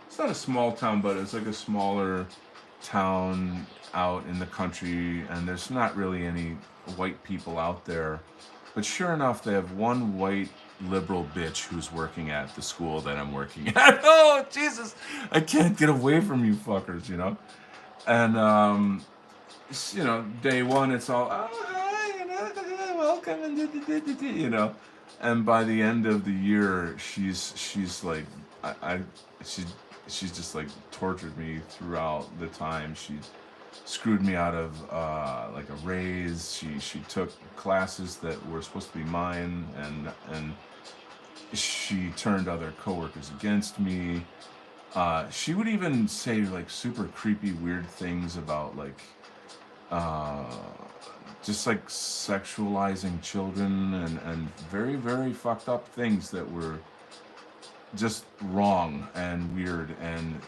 A: it's not a small town, but it's like a smaller town out in the country, and there's not really any white people out there. But sure enough, they have one white liberal bitch who's working at the school that I'm working at. Oh, Jesus! I can't get away from you fuckers, you know? And, you know, day one, it's all, oh, hi, you know, welcome, and you know. And by the end of the year, she's like, I she, she's just like tortured me throughout the time. She screwed me out of like a raise. She took classes that were supposed to be mine, and she turned other coworkers against me. She would even say like super creepy, weird things about like uh, just like sexualizing children, and very, very fucked up things that were just wrong and weird. And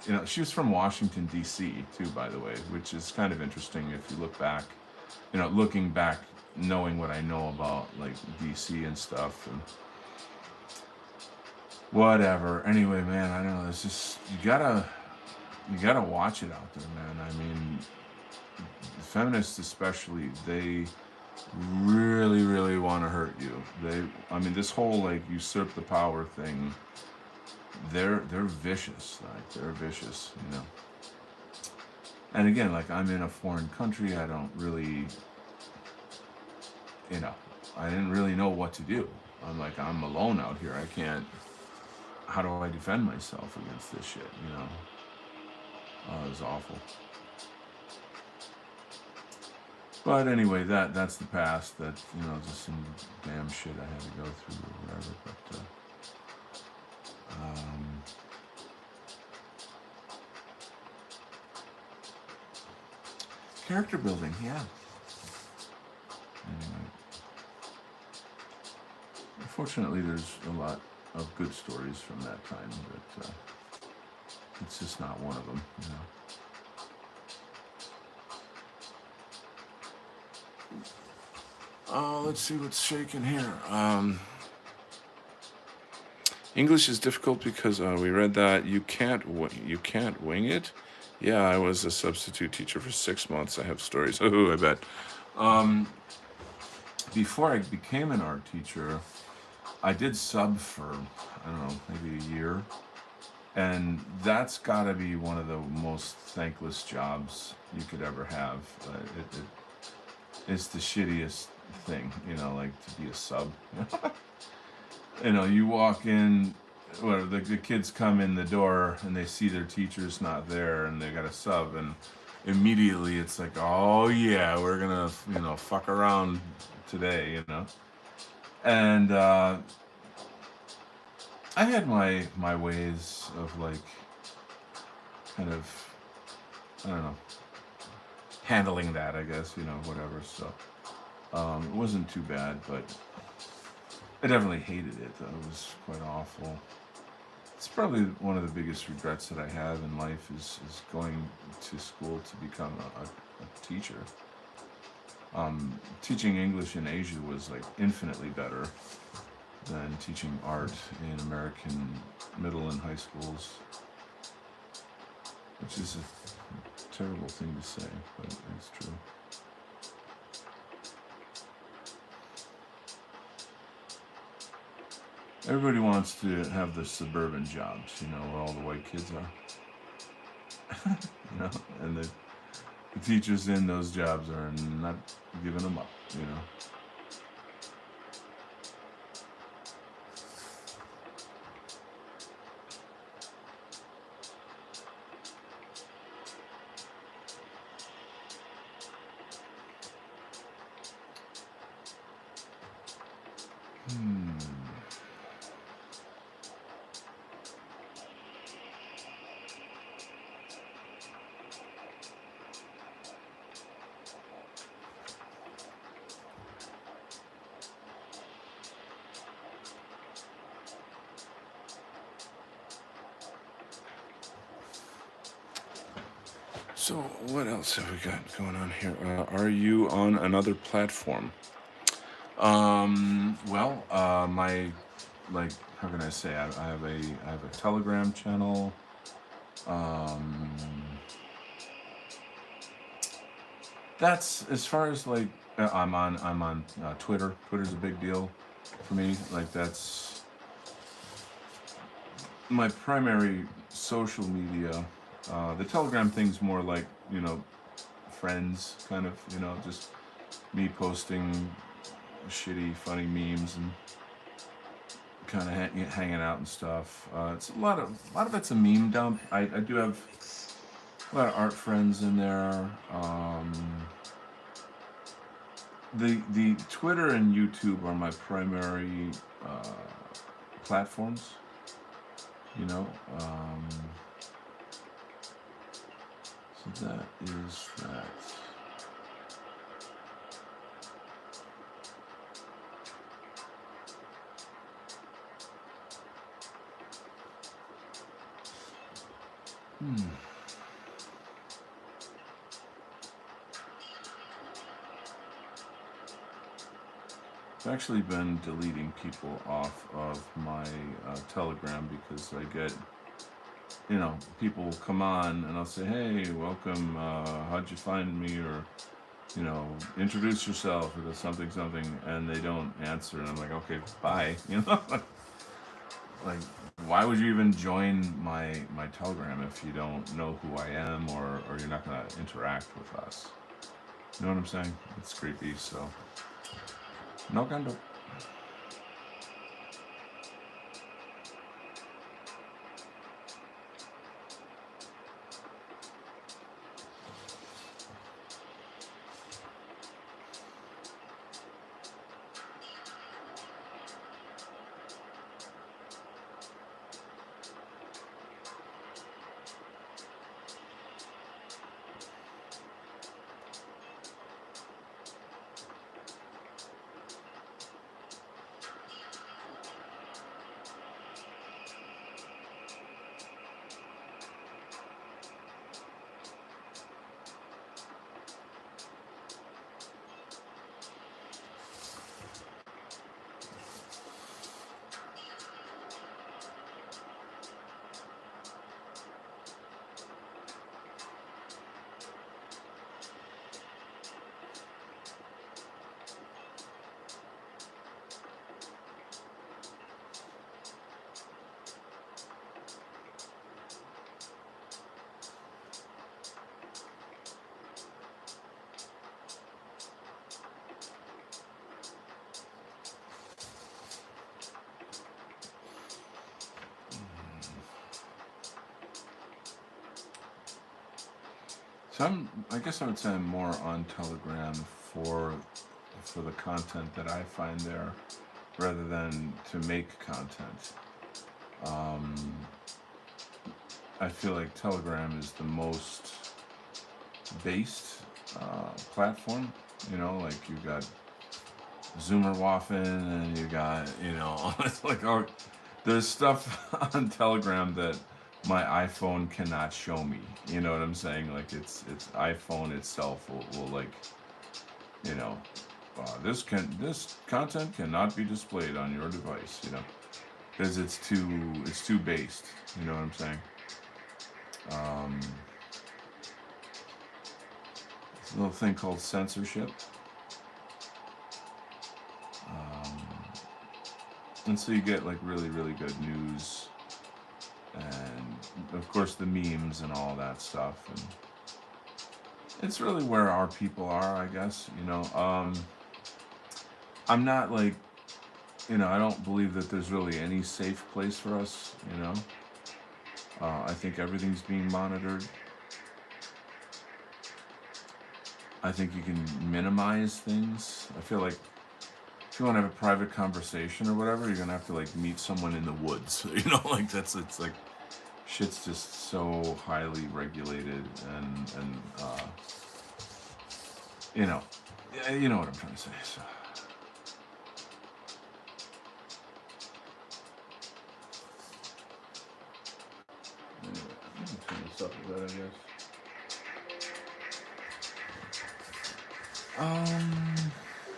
A: you know, she was from Washington D.C. too, by the way, which is kind of interesting if you look back. You know, looking back, knowing what I know about like D.C. and stuff, and whatever. Anyway, man, I don't know. It's just you gotta watch it out there, man. I mean, feminists especially, they really, really want to hurt you. I mean, this whole like usurp the power thing. They're vicious. Like they're vicious, you know. And again, like I'm in a foreign country. I don't really, you know, I didn't really know what to do. I'm alone out here. I can't. How do I defend myself against this shit? You know, it was awful. But anyway, that's the past. That, you know, just some damn shit I had to go through or whatever. But um, character building, yeah. Anyway, unfortunately, there's a lot of good stories from that time, but it's just not one of them, you know. Let's see what's shaking here. English is difficult because we read that you can't wing it. Yeah, I was a substitute teacher for 6 months. I have stories. Oh, I bet. Um, Before I became an art teacher, I did sub for, I don't know, maybe a year, and that's got to be one of the most thankless jobs you could ever have. It's the shittiest thing, you know, like to be a sub. You know, you walk in, well, the kids come in the door and they see their teacher's not there and they got a sub, and immediately it's like, oh yeah, we're gonna, you know, fuck around today, you know. And I had my ways of like kind of, I don't know, handling that, I guess, you know, whatever. So it wasn't too bad, but I definitely hated it. It was quite awful. It's probably one of the biggest regrets that I have in life is going to school to become a teacher. Teaching English in Asia was like infinitely better. than teaching art in American middle and high schools, which is a terrible thing to say, but it's true. Everybody wants to have the suburban jobs, where all the white kids are, and the teachers in those jobs are not giving them up. So what else have we got going on here? Are you on another platform? My how can I say? I have a Telegram channel. Um, that's as far as I'm on Twitter. Twitter's a big deal for me. Like that's my primary social media. The Telegram thing's more like friends kind of. Just me posting shitty, funny memes and kind of hanging out and stuff. It's a lot of it's a meme dump. I do have a lot of art friends in there. The Twitter and YouTube are my primary platforms. So that is that. I've actually been deleting people off of my Telegram because I get, people come on and I'll say, hey, welcome, how'd you find me? Or, introduce yourself or something, and they don't answer. And I'm like, okay, bye. Like, why would you even join my Telegram if you don't know who I am or you're not going to interact with us? You know what I'm saying? It's creepy, so no cando. So I guess I would say I'm more on Telegram for the content that I find there, rather than to make content. I feel like Telegram is the most based platform. Like you got Zoomerwaffen and you got it's like there's stuff on Telegram that my iPhone cannot show me. You know what I'm saying? Like it's iPhone itself will like, this content cannot be displayed on your device, because it's too based. You know what I'm saying? Um, it's a little thing called censorship, um, and so you get like really really good news, and of course the memes and all that stuff, and it's really where our people are, I guess. I'm not like, I don't believe that there's really any safe place for us. I think everything's being monitored. I think you can minimize things. I feel like if you want to have a private conversation or whatever, you're gonna have to like meet someone in the woods. Like it's like shit's just so highly regulated, and yeah, you know what I'm trying to say. So. Anyway, I'm gonna turn this up a bit, I guess.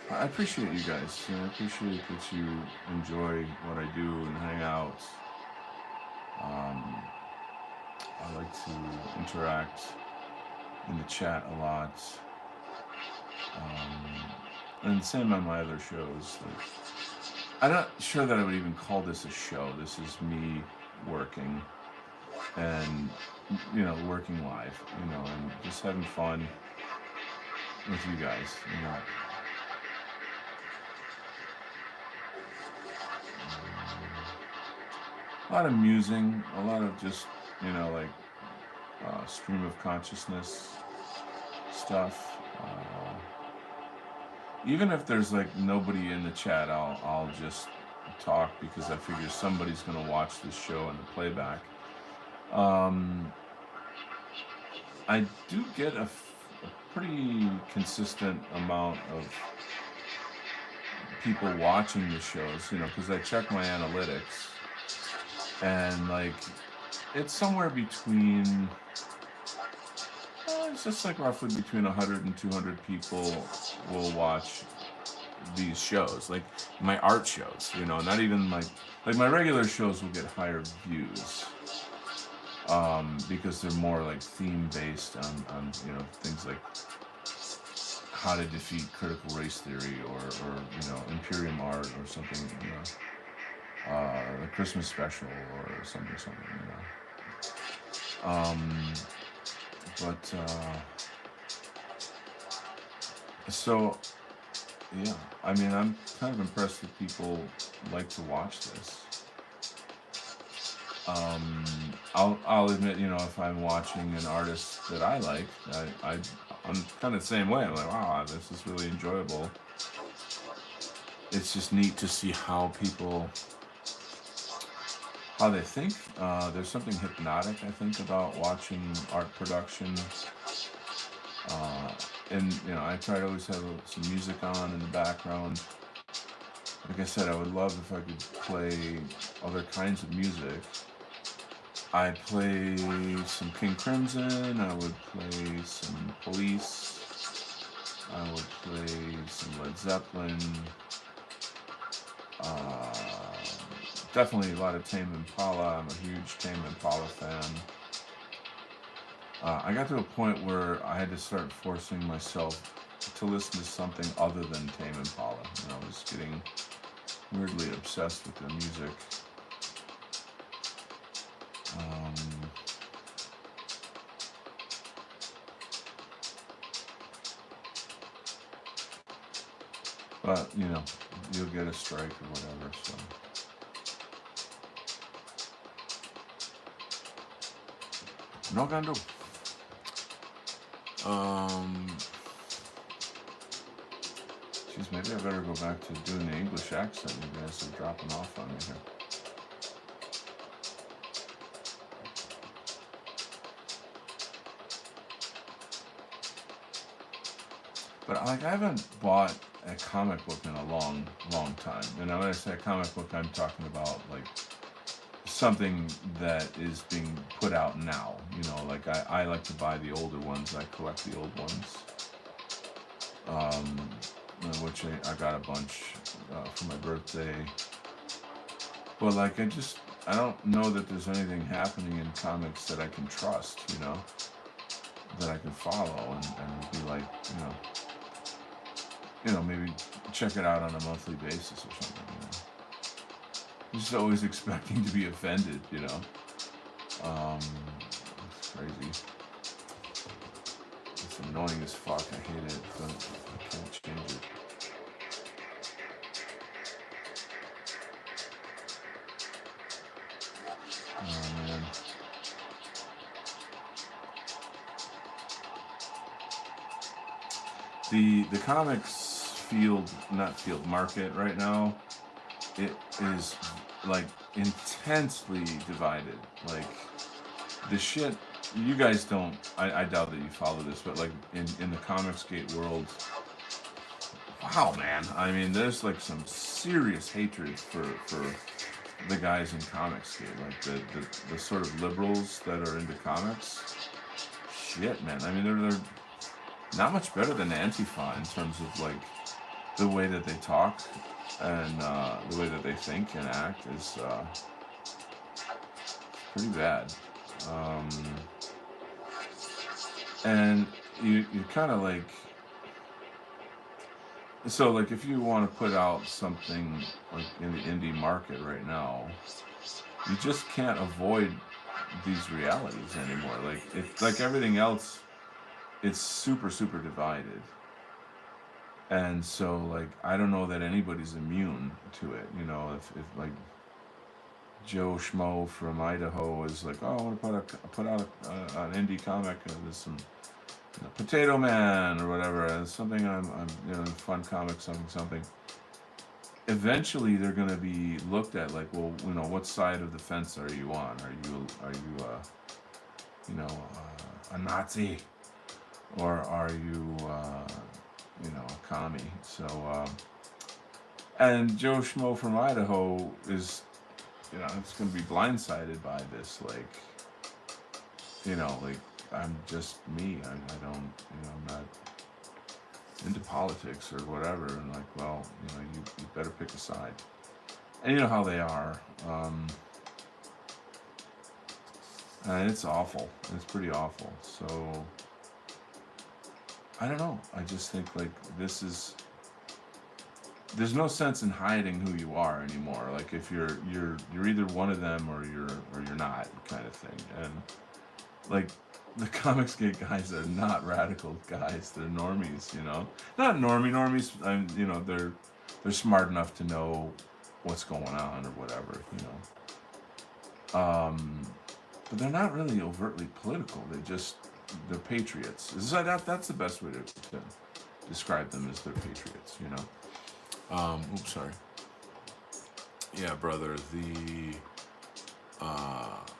A: I appreciate you guys. I appreciate that you enjoy what I do and hang out. I like to interact in the chat a lot. And same on my other shows. Like, I'm not sure that I would even call this a show. This is me working and, working live, and just having fun with you guys, A lot of musing, a lot of just, like stream of consciousness stuff. Even if there's like nobody in the chat, I'll just talk because I figure somebody's gonna watch this show in the playback. I do get a pretty consistent amount of people watching the shows, because I check my analytics, and like it's somewhere between it's just like roughly between 100 and 200 people will watch these shows, like my art shows, not even like my regular shows will get higher views, because they're more like theme based on things like how to defeat critical race theory, or Imperium art, or something, the Christmas special, or something, but so yeah, I mean, I'm kind of impressed that people like to watch this. I'll admit, if I'm watching an artist that I like, I'm kind of the same way. I'm like, wow, this is really enjoyable. It's just neat to see how they think. There's something hypnotic, I think, about watching art production. And I try to always have some music on in the background. Like I said, I would love if I could play other kinds of music. I play some King Crimson, I would play some Police, I would play some Led Zeppelin, definitely a lot of Tame Impala. I'm a huge Tame Impala fan. I got to a point where I had to start forcing myself to listen to something other than Tame Impala. I was getting weirdly obsessed with their music. But, you'll get a strike or whatever, so. No can do. Geez, maybe I better go back to doing the English accent. You guys are dropping off on me here. But I haven't bought a comic book in a long, long time. When I say a comic book, I'm talking about like something that is being put out now. Like I like to buy the older ones. I collect the old ones. which I got a bunch for my birthday. But like, I don't know that there's anything happening in comics that I can trust, that I can follow and be like, maybe check it out on a monthly basis or something. I'm just always expecting to be offended, It's crazy. It's annoying as fuck. I hate it, but I can't change it. Oh man. The comics market right now, it is like intensely divided. Like the shit you guys don't, I doubt that you follow this, but like in the Comicsgate world, wow man, I mean there's like some serious hatred for the guys in Comicsgate, like the sort of liberals that are into comics. Shit man, I mean they're not much better than Antifa in terms of like the way that they talk and the way that they think and act is pretty bad. And you kind of like, so like if you want to put out something like in the indie market right now, you just can't avoid these realities anymore. Like it's like everything else, it's super divided. And so like I don't know that anybody's immune to it, if like Joe Schmo from Idaho is like, oh, I want to put out an indie comic. There's some Potato Man or whatever. Something I'm fun comic something. Eventually, they're going to be looked at like, well, what side of the fence are you on? Are you a Nazi, or are you a commie? So and Joe Schmo from Idaho is it's going to be blindsided by this, like, like, I'm just me. I don't, I'm not into politics or whatever. And like, well, you better pick a side. And you know how they are. And it's awful. It's pretty awful. So, I don't know. I just think like there's no sense in hiding who you are anymore. Like if you're either one of them or you're not, kind of thing. And like the Comicsgate guys are not radical guys. They're normies, not normies. They're smart enough to know what's going on or whatever, But they're not really overtly political. They're patriots. That's the best way to describe them, as they're patriots, Oops, sorry. Yeah, brother.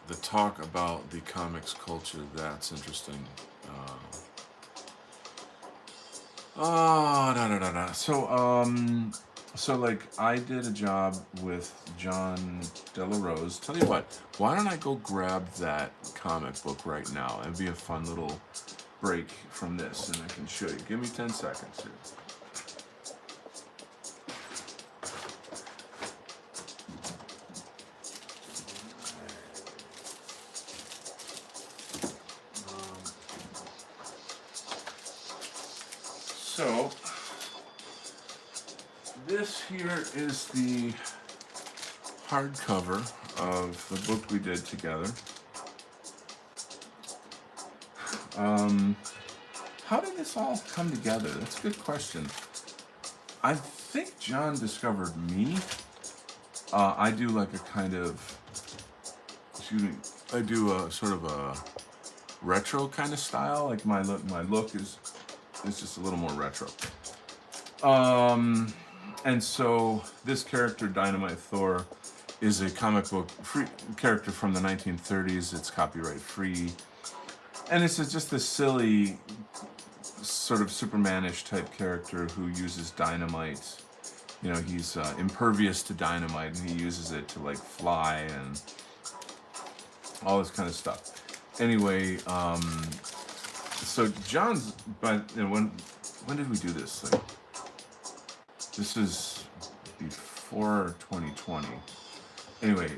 A: The talk about the comics culture, that's interesting. So like I did a job with John Della Rose. Tell you what, why don't I go grab that comic book right now? It'd be a fun little break from this, and I can show you. Give me 10 seconds here. So, this here is the hardcover of the book we did together. How did this all come together? That's a good question. I think John discovered me. I do like a kind of, I do a sort of a retro kind of style. Like my look is just a little more retro. And so this character, Dynamite Thor, is a comic book free character from the 1930s. It's copyright free. And it's just this silly, sort of Superman-ish type character who uses dynamite. He's impervious to dynamite, and he uses it to like fly and all this kind of stuff. Anyway, so John's, but when did we do this? Like This is before 2020. Anyway,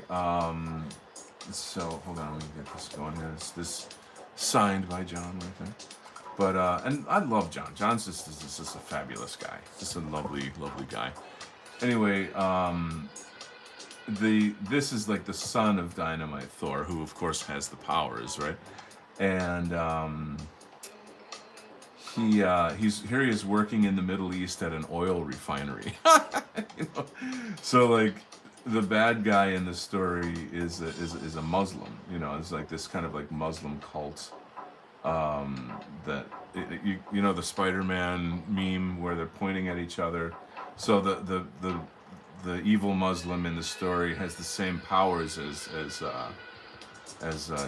A: so hold on, let me get this going here. It's this signed by John right there. But and I love John. John's just a fabulous guy. Just a lovely, lovely guy. Anyway, this is like the son of Dynamite Thor, who of course has the powers, right? And he's here. He is working in the Middle East at an oil refinery. You know? So like the bad guy in the story is a Muslim. You know, it's like this kind of like Muslim cult. You know the Spider-Man meme where they're pointing at each other. So the evil Muslim in the story has the same powers as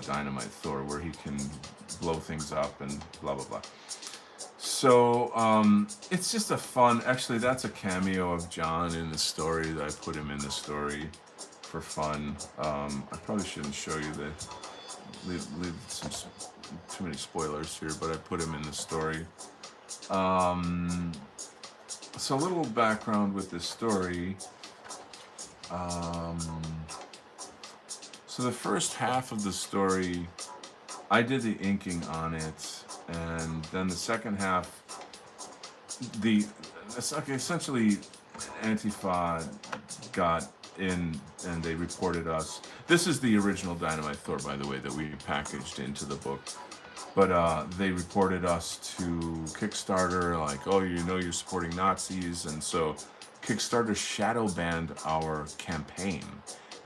A: Dynamite Thor, where he can blow things up and blah blah blah. So it's just a fun. Actually, that's a cameo of John in the story. That I put him in the story for fun. I probably shouldn't show you the leave some too many spoilers here, but I put him in the story. So a little background with this story. So the first half of the story, I did the inking on it, and then the second half, essentially Antifa got in and they reported us. This is the original Dynamite Thor, by the way, that we packaged into the book. But they reported us to Kickstarter, like, oh, you know, you're supporting Nazis, and so Kickstarter shadow banned our campaign,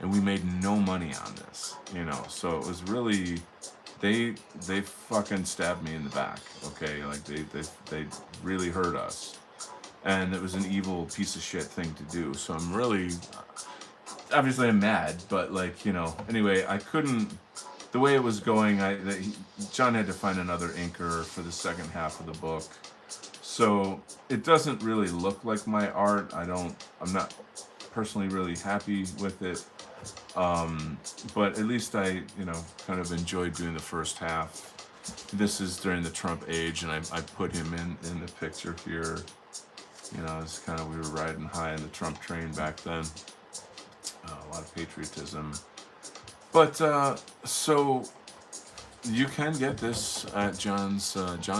A: and we made no money on this, you know. So it was really, they fucking stabbed me in the back, okay? Like they really hurt us, and it was an evil piece of shit thing to do. So I'm really, obviously I'm mad, but like, you know, anyway, I couldn't. The way it was going, John had to find another inker for the second half of the book. So it doesn't really look like my art. I'm not personally really happy with it. But at least I, you know, kind of enjoyed doing the first half. This is during the Trump age, and I put him in the picture here. You know, it's kind of, we were riding high in the Trump train back then. A lot of patriotism. But so you can get this at John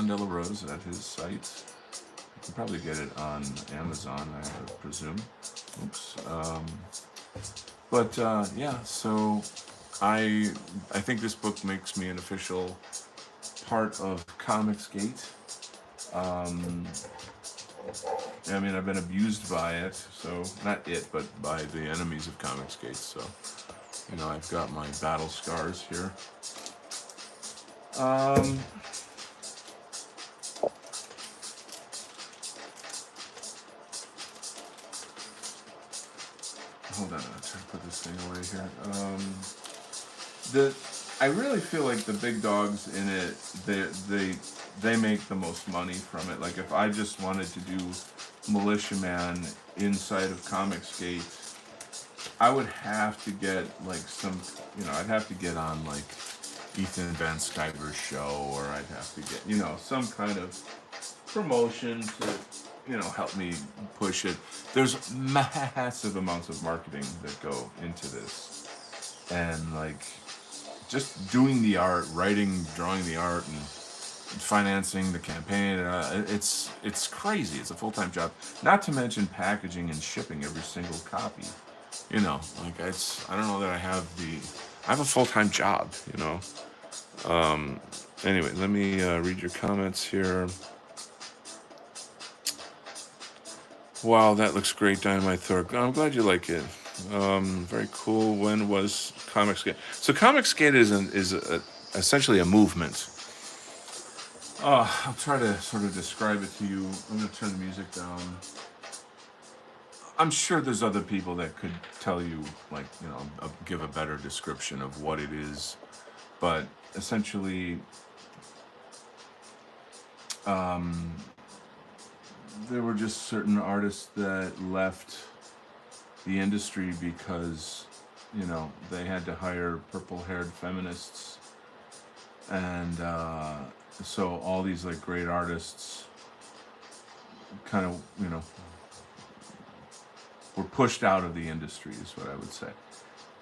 A: Della Rose at his site. You can probably get it on Amazon, I presume. Oops. But yeah, so I think this book makes me an official part of Comicsgate. I mean, I've been abused by it, so not it, but by the enemies of Comicsgate. So, you know, I've got my battle scars here. Hold on, I'm trying to put this thing away here. I really feel like the big dogs in it, they make the most money from it. Like if I just wanted to do Militiaman inside of Comicsgate, I would have to get like some, you know, I'd have to get on like Ethan Van Sciver's show, or I'd have to get, you know, some kind of promotion to, you know, help me push it. There's massive amounts of marketing that go into this, and like just doing the art, writing, drawing the art, and financing the campaign. It's crazy. It's a full-time job. Not to mention packaging and shipping every single copy. You know, like I don't know that I have a full-time job. You know. Anyway, let me read your comments here. Wow, that looks great, Dynamite Thor. I'm glad you like it. Very cool. When was Comicsgate? So Comicsgate is essentially a movement. I'll try to sort of describe it to you. I'm going to turn the music down. I'm sure there's other people that could tell you, like, you know, give a better description of what it is. But essentially, there were just certain artists that left the industry because, you know, they had to hire purple-haired feminists, and so all these like great artists kind of, you know, were pushed out of the industry, is what I would say.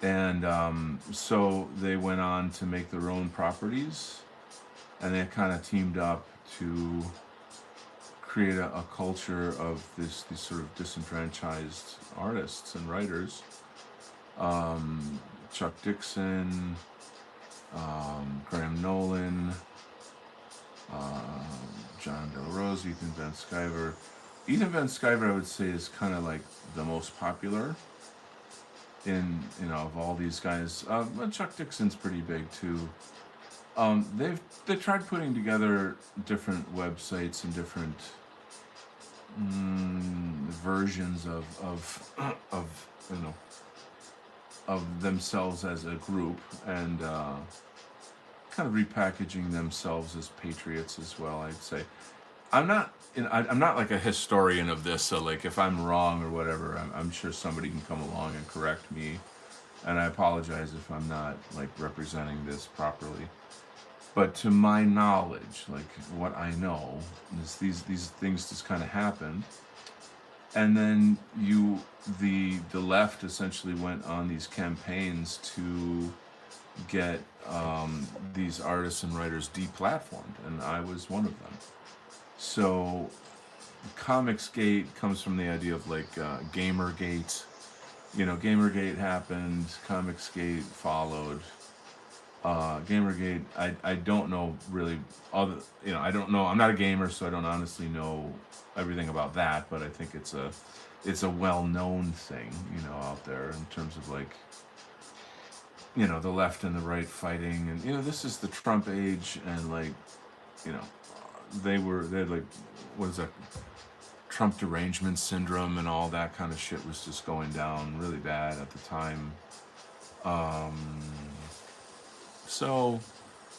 A: And so they went on to make their own properties, and they kind of teamed up to create a culture of these sort of disenfranchised artists and writers. Chuck Dixon, Graham Nolan, John Del Rose, Ethan Van Sciver. Ethan Van Sciver, I would say, is kind of like the most popular in, of all these guys. But Chuck Dixon's pretty big too. They tried putting together different websites and different versions of of themselves as a group, and kind of repackaging themselves as patriots as well, I'd say. I'm not like a historian of this, so like if I'm wrong or whatever, I'm sure somebody can come along and correct me, and I apologize if I'm not like representing this properly. But to my knowledge, like what I know is these things just kind of happened, and then the left essentially went on these campaigns to get these artists and writers deplatformed, and I was one of them. So Comicsgate comes from the idea of like Gamergate. Gamergate happened, Comicsgate followed. Gamergate, I don't know really I don't know, I'm not a gamer, so I don't honestly know everything about that, but I think it's a well-known thing, out there in terms of like, the left and the right fighting, and this is the Trump age, and like, they had like, what is that, Trump derangement syndrome and all that kind of shit was just going down really bad at the time. So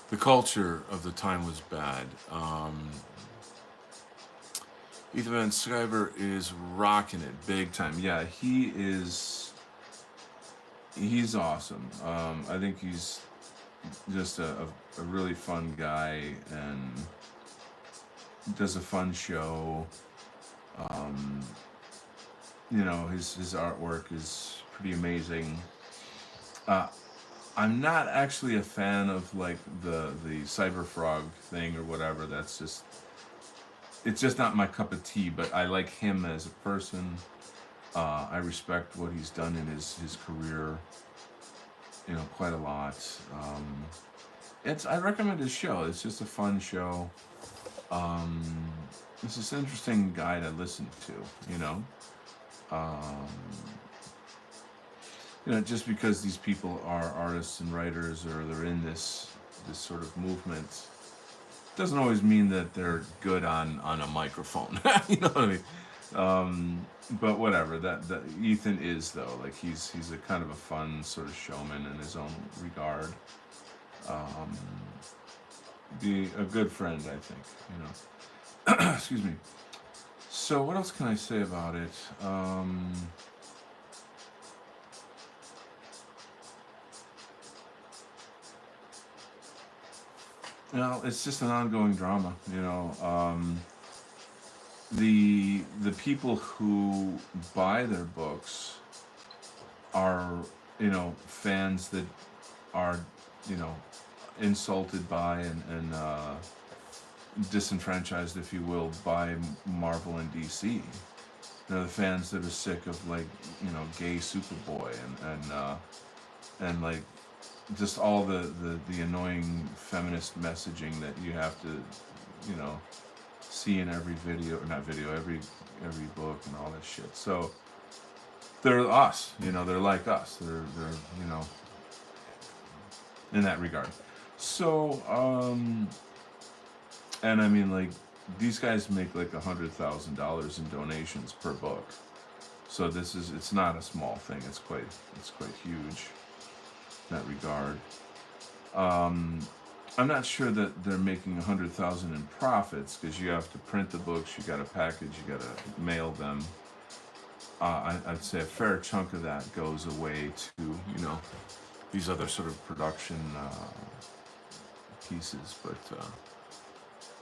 A: the culture of the time was bad. Ethan Van Sciver is rocking it big time. Yeah, he's awesome. I think he's just a really fun guy, and does a fun show. His artwork is pretty amazing. I'm not actually a fan of like the Cyber Frog thing or whatever. It's just not my cup of tea. But I like him as a person. I respect what he's done in his career, quite a lot. I recommend his show. It's just a fun show. It's just an interesting guy to listen to, just because these people are artists and writers, or they're in this sort of movement, doesn't always mean that they're good on a microphone. You know what I mean? But whatever. That Ethan is, though. Like he's a kind of a fun sort of showman in his own regard. Be a good friend, I think. Excuse me. So what else can I say about it? Well, it's just an ongoing drama, The people who buy their books are, fans that are, insulted by and disenfranchised, if you will, by Marvel and DC. The fans that are sick of like, gay Superboy and like just all the annoying feminist messaging that you have to, see in every video, or not video, every book and all that shit. So they're us, they're like us. They're in that regard. So and I mean, like, these guys make like $100,000 in donations per book. So it's not a small thing. It's quite huge in that regard. I'm not sure that they're making $100,000 in profits, because you have to print the books, you got to package, you got to mail them. I'd say a fair chunk of that goes away to these other sort of production pieces. But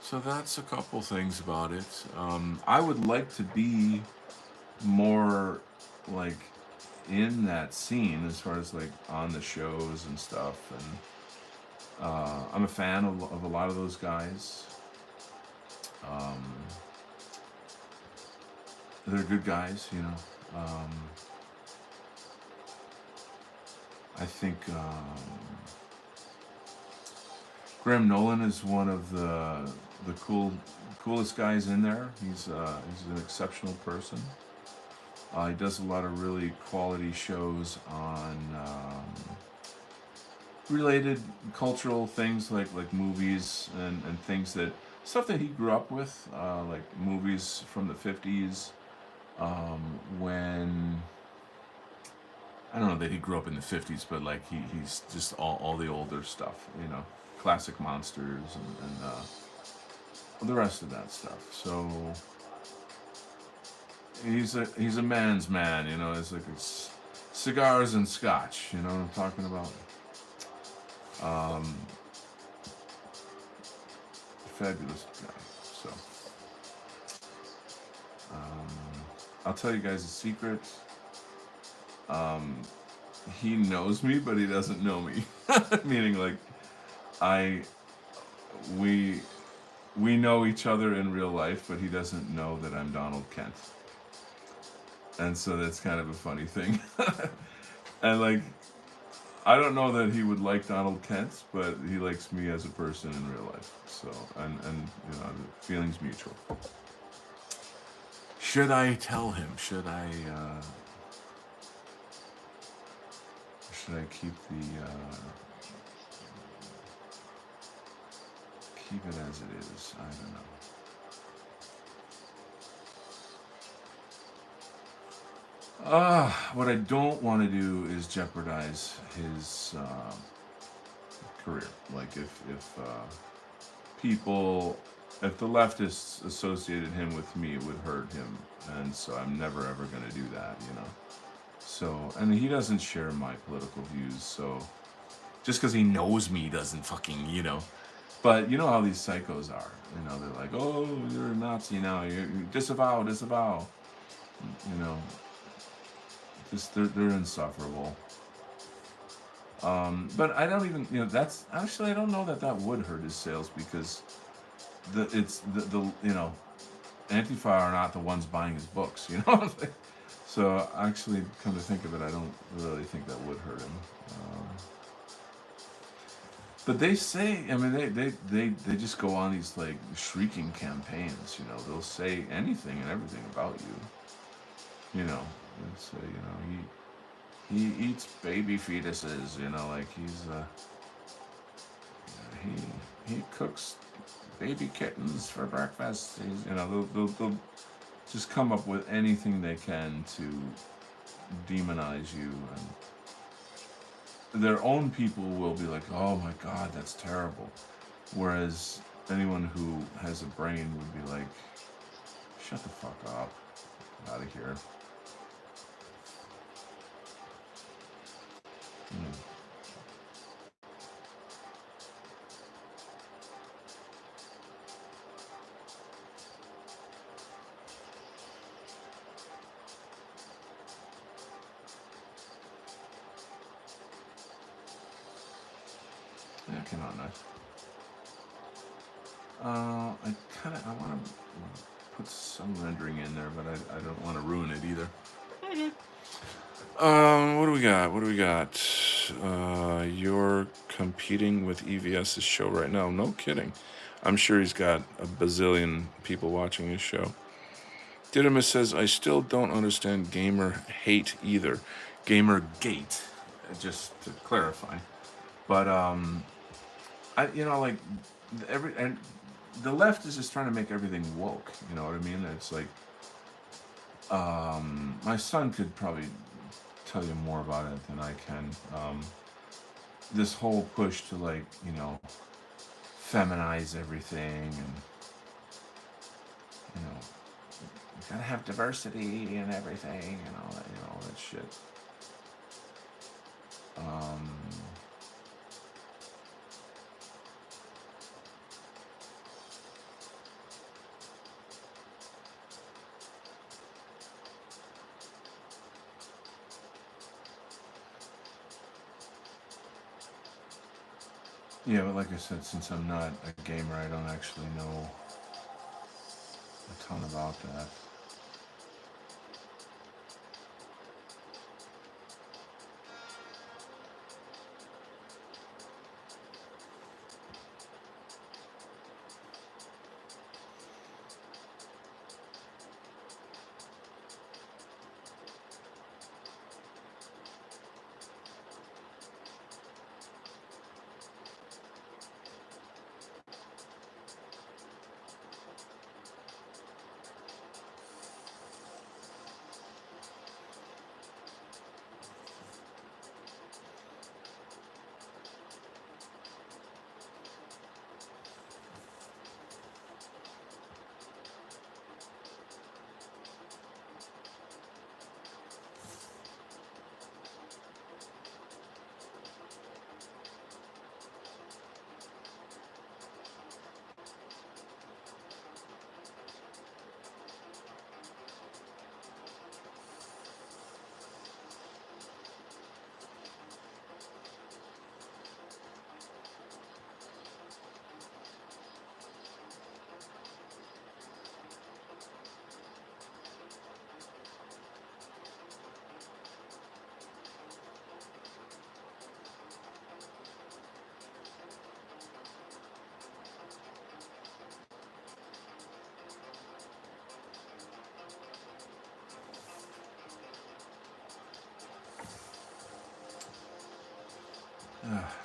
A: so that's a couple things about it. I would like to be more like in that scene as far as like on the shows and stuff, and I'm a fan of a lot of those guys. Um, they're good guys, you know. Um, I think Graham Nolan is one of the coolest guys in there. He's an exceptional person. He does a lot of really quality shows on related cultural things like movies and things that stuff that he grew up with, like movies from the 50s, when I don't know that he grew up in the 50s, but like he's just all the older stuff, you know, classic monsters and the rest of that stuff. So he's a man's man, you know. It's cigars and scotch, you know what I'm talking about. Um, Fabulous guy. So um, I'll tell you guys a secret. Um, he knows me, but he doesn't know me. Meaning, like, I we we know each other in real life, but he doesn't know that I'm Donald Kent, and so that's kind of a funny thing. And like, I don't know that he would like Donald Kent, but he likes me as a person in real life. So, and you know, the feelings mutual. Should I tell him? Should I keep it as it is? I don't know. What I don't want to do is jeopardize his career. Like people, if the leftists associated him with me, it would hurt him, and so I'm never ever going to do that, you know. So, and he doesn't share my political views, so just because he knows me doesn't fucking, you know. But you know how these psychos are, you know. They're like, oh, you're a Nazi now. You disavow, disavow. You know, just they're insufferable. But I don't even, you know, that's actually I don't know that that would hurt his sales because the you know, Antifa are not the ones buying his books, you know. So actually, come to think of it, I don't really think that would hurt him. Um, but they say, I mean, they just go on these like shrieking campaigns, you know. They'll say anything and everything about you, you know. And say, you know, he eats baby fetuses, you know, like he cooks baby kittens for breakfast. He's, you know, they'll just come up with anything they can to demonize you, and their own people will be like, "Oh my God, that's terrible," whereas anyone who has a brain would be like, "Shut the fuck up, out of here." Hmm. Yeah, it came out nice. I want to put some rendering in there, but I don't want to ruin it either. What do we got? What do we got? You're competing with EVS's show right now. No kidding. I'm sure he's got a bazillion people watching his show. Didymus says, I still don't understand gamer hate either. Gamer gate, just to clarify. But, I, you know, like, and the left is just trying to make everything woke. You know what I mean? It's like, my son could probably tell you more about it than I can. This whole push to, like, you know, feminize everything, and you know, you gotta have diversity and everything and all that shit. Um, Yeah, but like I said, since I'm not a gamer, I don't actually know a ton about that.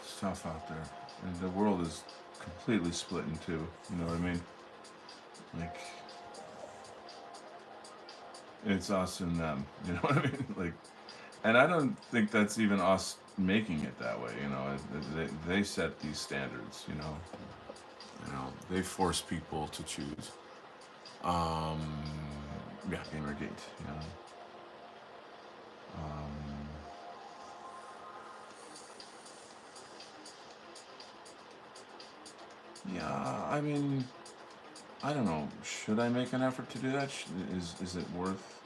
A: It's tough out there. And the world is completely split in two. You know what I mean? Like, it's us and them. You know what I mean? Like, and I don't think that's even us making it that way. You know, they set these standards. They force people to choose. Um, yeah, Gamergate. You know, um, yeah. I mean, I don't know. Should I make an effort to do that? Is it worth?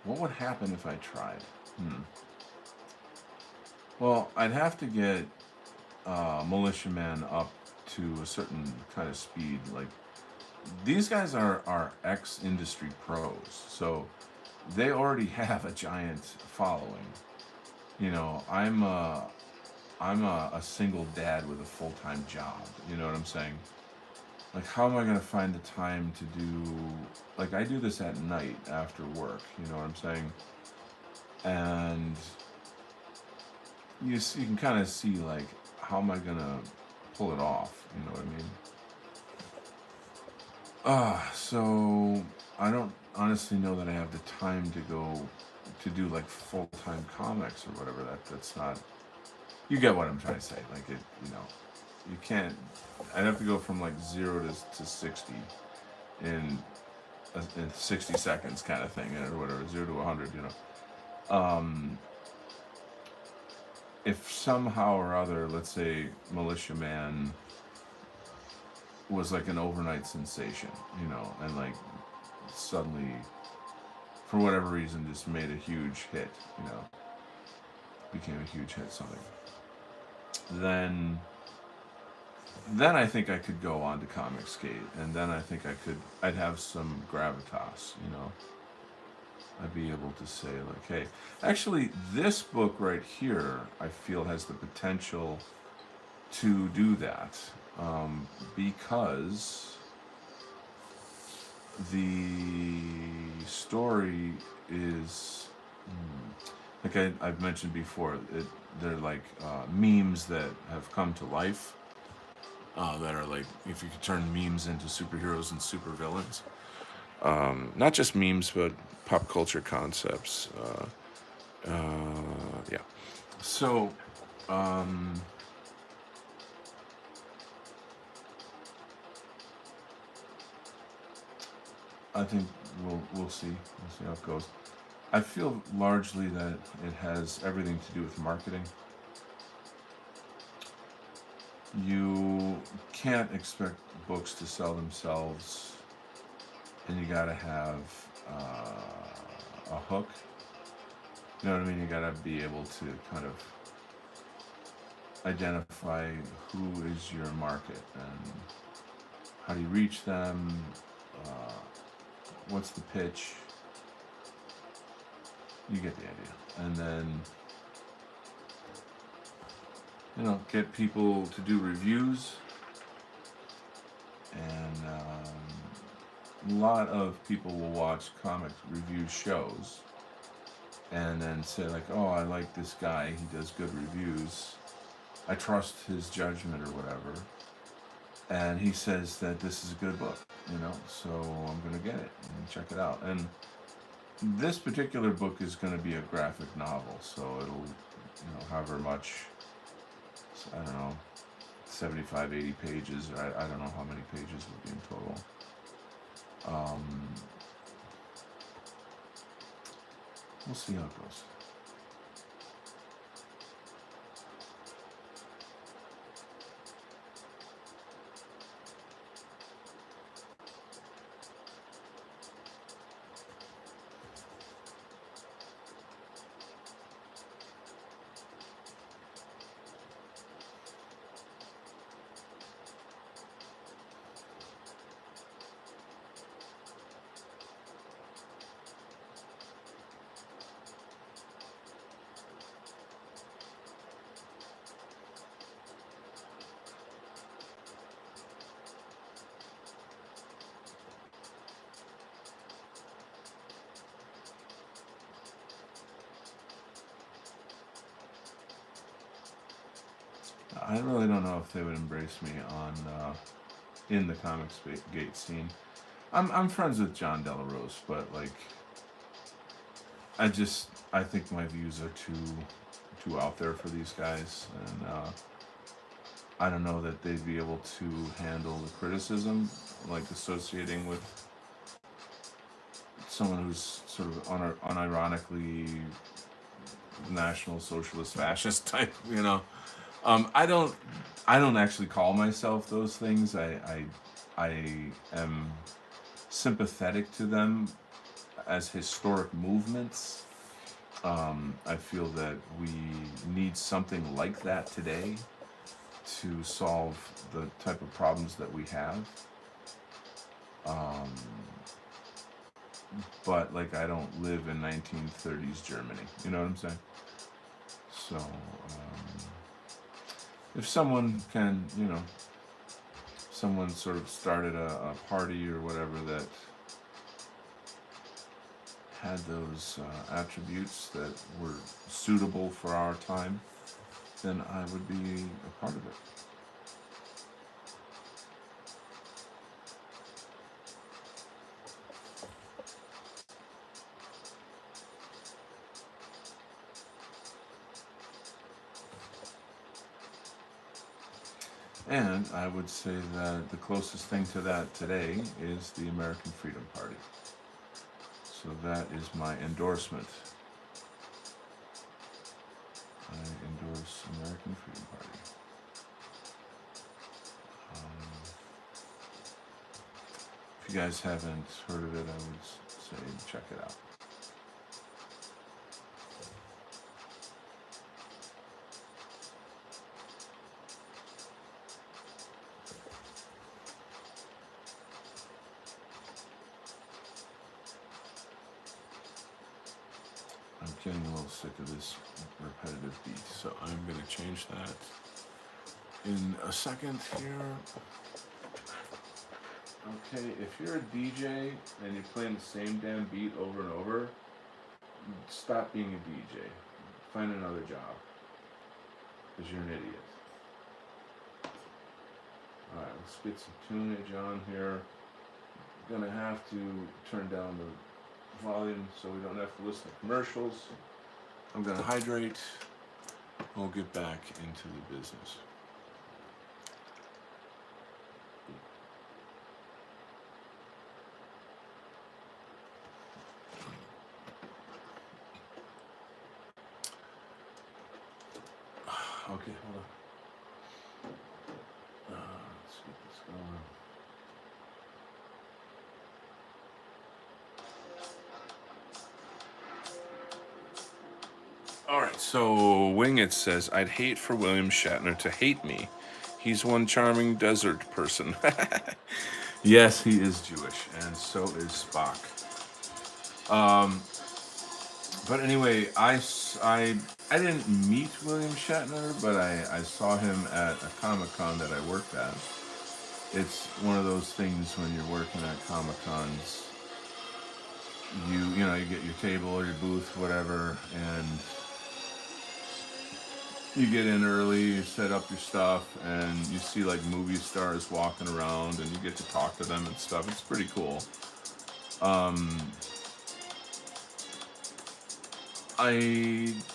A: What would happen if I tried? Hmm. Well, I'd have to get militiaman up to a certain kind of speed. Like these guys are ex industry pros, so they already have a giant following. I'm a single dad with a full time job. You know what I'm saying? Like, how am I gonna find the time to do? Like, I do this at night after work. You know what I'm saying? And you can kind of see like how am I gonna pull it off? You know what I mean? So I don't honestly know that I have the time to go to do like full time comics or whatever. That's not. You get what I'm trying to say? Like it, you can't. I'd have to go from like 0 to 60 in in 60 seconds, kind of thing, or whatever, 0 to 100. If somehow or other, let's say Militiaman was like an overnight sensation, and like suddenly, for whatever reason, just made a huge hit, became a huge hit, something. Then, then I think I could go on to Comicsgate, and then I think I'd have some gravitas, I'd be able to say like, hey, actually, this book right here, I feel has the potential to do that, because the story is like I've mentioned before. They're like memes that have come to life. That are like if you could turn memes into superheroes and supervillains. Not just memes, but pop culture concepts. Yeah. So, um, I think we'll see. We'll see how it goes. I feel largely that it has everything to do with marketing. You can't expect books to sell themselves, and you gotta have a hook. You know what I mean? You gotta be able to kind of identify who is your market and how do you reach them, uh, what's the pitch. You get the idea. And then, get people to do reviews. And a lot of people will watch comic review shows and then say, like, oh, I like this guy, he does good reviews, I trust his judgment or whatever, and he says that this is a good book, so I'm going to get it and check it out. And this particular book is going to be a graphic novel, so it'll, however much, I don't know, 75, 80 pages, or I don't know how many pages will be in total. We'll see how it goes. I really don't know if they would embrace me on in the comics gate scene. I'm friends with John Delarose, but like I think my views are too out there for these guys, and I don't know that they'd be able to handle the criticism, like associating with someone who's sort of unironically National Socialist fascist type, I don't actually call myself those things. I am sympathetic to them as historic movements. I feel that we need something like that today to solve the type of problems that we have. But like I don't live in 1930s Germany. You know what I'm saying? So if someone can, someone sort of started a party or whatever that had those attributes that were suitable for our time, then I would be a part of it. And I would say that the closest thing to that today is the American Freedom Party. So that is my endorsement. I endorse American Freedom Party. If you guys haven't heard of it, I would say check it out. I'm getting a little sick of this repetitive beat, so I'm going to change that in a second here. Okay, if you're a DJ and you're playing the same damn beat over and over, stop being a DJ. Find another job, because you're an idiot. Alright, let's get some tunage on here. I'm going to have to turn down the volume so we don't have to listen to commercials. I'm going to hydrate. We'll get back into the business. Okay, hold on. Let's get this going. All right, so Wing It says, I'd hate for William Shatner to hate me. He's one charming desert person. Yes, he is Jewish, and so is Spock. But anyway, I didn't meet William Shatner, but I saw him at a Comic Con that I worked at. It's one of those things when you're working at Comic Cons, you get your table or your booth, whatever, and you get in early, you set up your stuff, and you see like movie stars walking around, and you get to talk to them and stuff. It's pretty cool. Um, I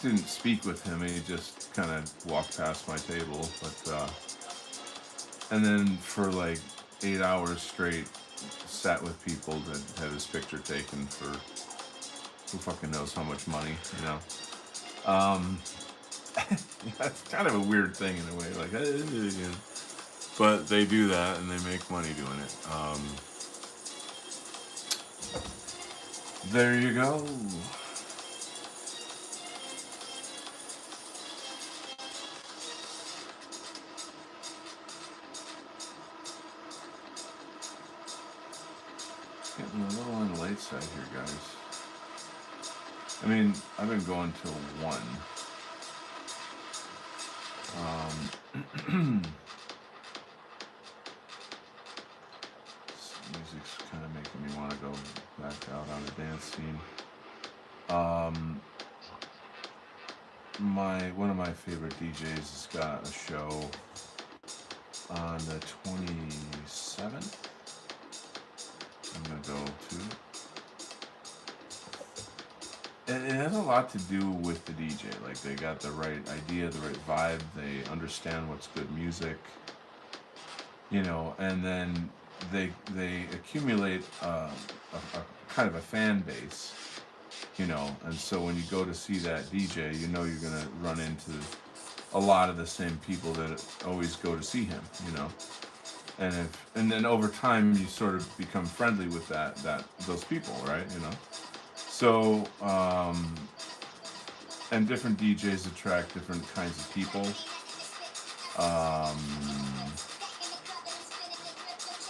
A: didn't speak with him. He just kind of walked past my table, but and then for like 8 hours straight, sat with people that had his picture taken for who fucking knows how much money, you know. Um, That's kind of a weird thing in a way, like, you know. But they do that and they make money doing it. There you go. Getting a little on the late side here, guys. I mean, I've been going till 1. Music's kind of making me want to go back out on the dance scene. One of my favorite DJs has got a show on the 27th. I'm gonna go to. It has a lot to do with the DJ. Like they got the right idea, the right vibe. They understand what's good music, and then they accumulate a kind of a fan base, and so when you go to see that DJ, you're gonna run into a lot of the same people that always go to see him, and then over time you sort of become friendly with those people, right? So and different DJs attract different kinds of people.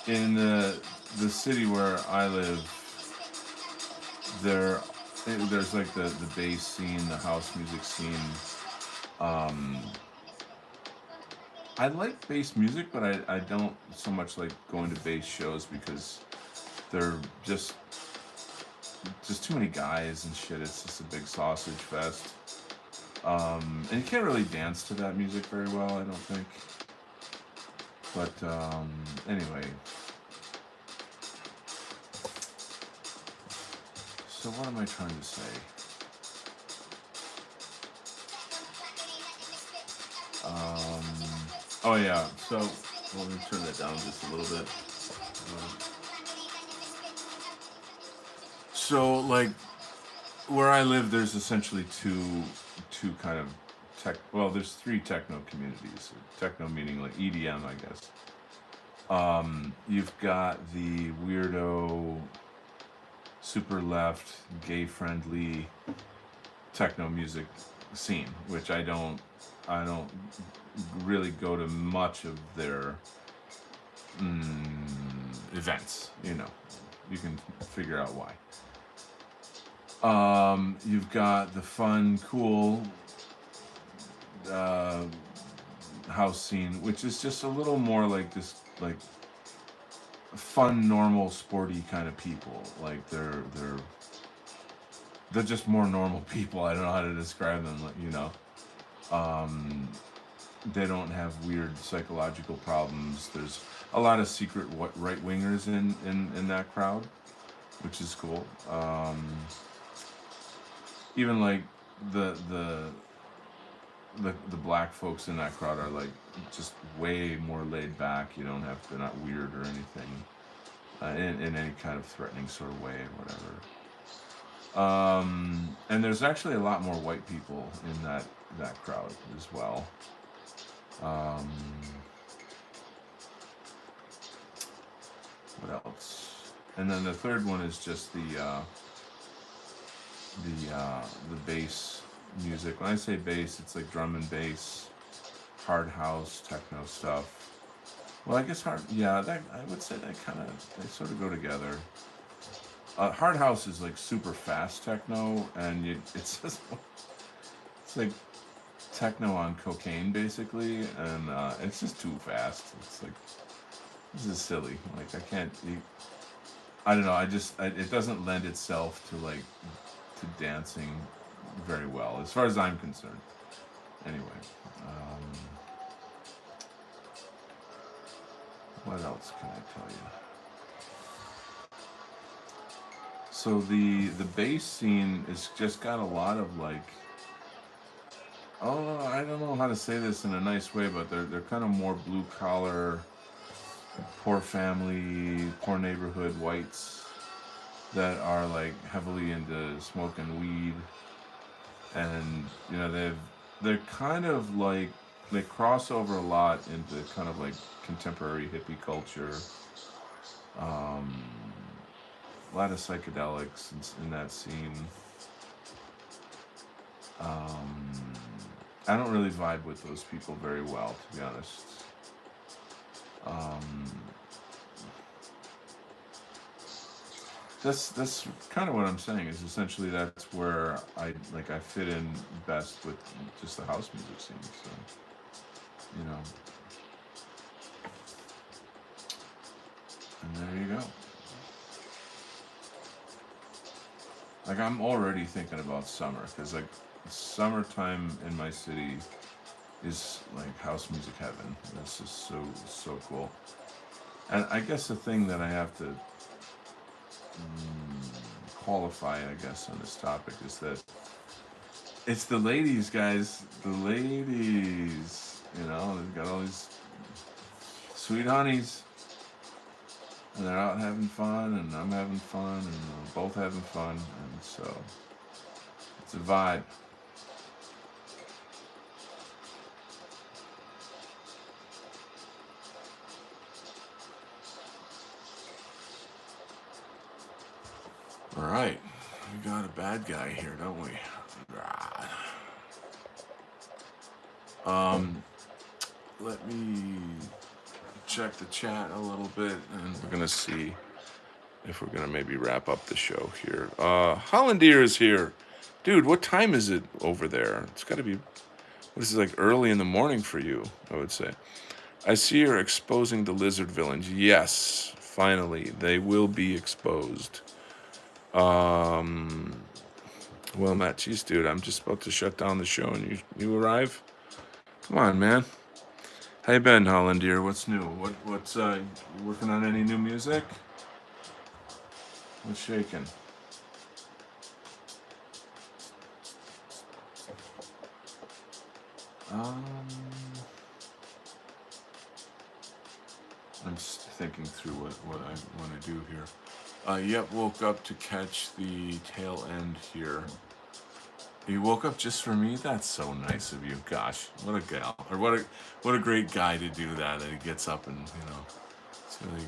A: In the city where I live, there's like the bass scene, the house music scene. I like bass music, but I don't so much like going to bass shows because they're just too many guys and shit. It's just a big sausage fest. And you can't really dance to that music very well, I don't think. But anyway. So what am I trying to say? Oh yeah, so let me turn that down just a little bit. So like where I live, there's essentially two kind of there's 3 techno communities. Techno meaning like EDM, I guess. You've got the weirdo, super left, gay friendly techno music scene, which I don't really go to much of their events. You can figure out why. You've got the fun, cool house scene, which is just a little more like this, like fun, normal, sporty kind of people. Like they're just more normal people. I don't know how to describe them. They don't have weird psychological problems. There's a lot of secret right wingers in that crowd, which is cool. Even like the black folks in that crowd are like just way more laid back. They're not weird or anything in any kind of threatening sort of way or whatever. And there's actually a lot more white people in that crowd as well. What else? And then the third one is just the bass music. When I say bass, it's like drum and bass, hard house, techno stuff. Well, I guess hard. Yeah, that I would say that kind of they sort of go together. Hard house is like super fast techno, and it's just it's like techno on cocaine basically, and it's just too fast. It's like this is silly. Like I can't. I don't know. It doesn't lend itself to like to dancing very well, as far as I'm concerned. Anyway, what else can I tell you? So the bass scene is just got a lot of like, oh, I don't know how to say this in a nice way, but they're kind of more blue collar, poor family, poor neighborhood whites that are like heavily into smoking weed, and they're kind of like they cross over a lot into kind of like contemporary hippie culture. Um, a lot of psychedelics in that scene. Um, I don't really vibe with those people very well, to be honest. Um, that's kind of what I'm saying. Is essentially that's where I fit in best with just the house music scene. So you know, and there you go. Like I'm already thinking about summer because like summertime in my city is like house music heaven. This is so cool. And I guess the thing that I have to qualify, I guess, on this topic is that it's the ladies, guys. The ladies, they've got all these sweet honeys, and they're out having fun, and I'm having fun, and we're both having fun, and so it's a vibe. All right, we got a bad guy here, don't we? Let me check the chat a little bit, and we're gonna see if we're gonna maybe wrap up the show here. Hollandier is here, dude. What time is it over there? It's got to be. This is like early in the morning for you, I would say. I see you're exposing the lizard villains. Yes, finally, they will be exposed. Well, Matt, geez, dude, I'm just about to shut down the show, and you arrive. Come on, man. How you been, Hollandier? What's new? What's you working on any new music? What's shaking? I'm just thinking through what I want to do here. Yep, woke up to catch the tail end here. You woke up just for me? That's so nice of you. Gosh, what a gal, or what a great guy to do that. That he gets up and it's really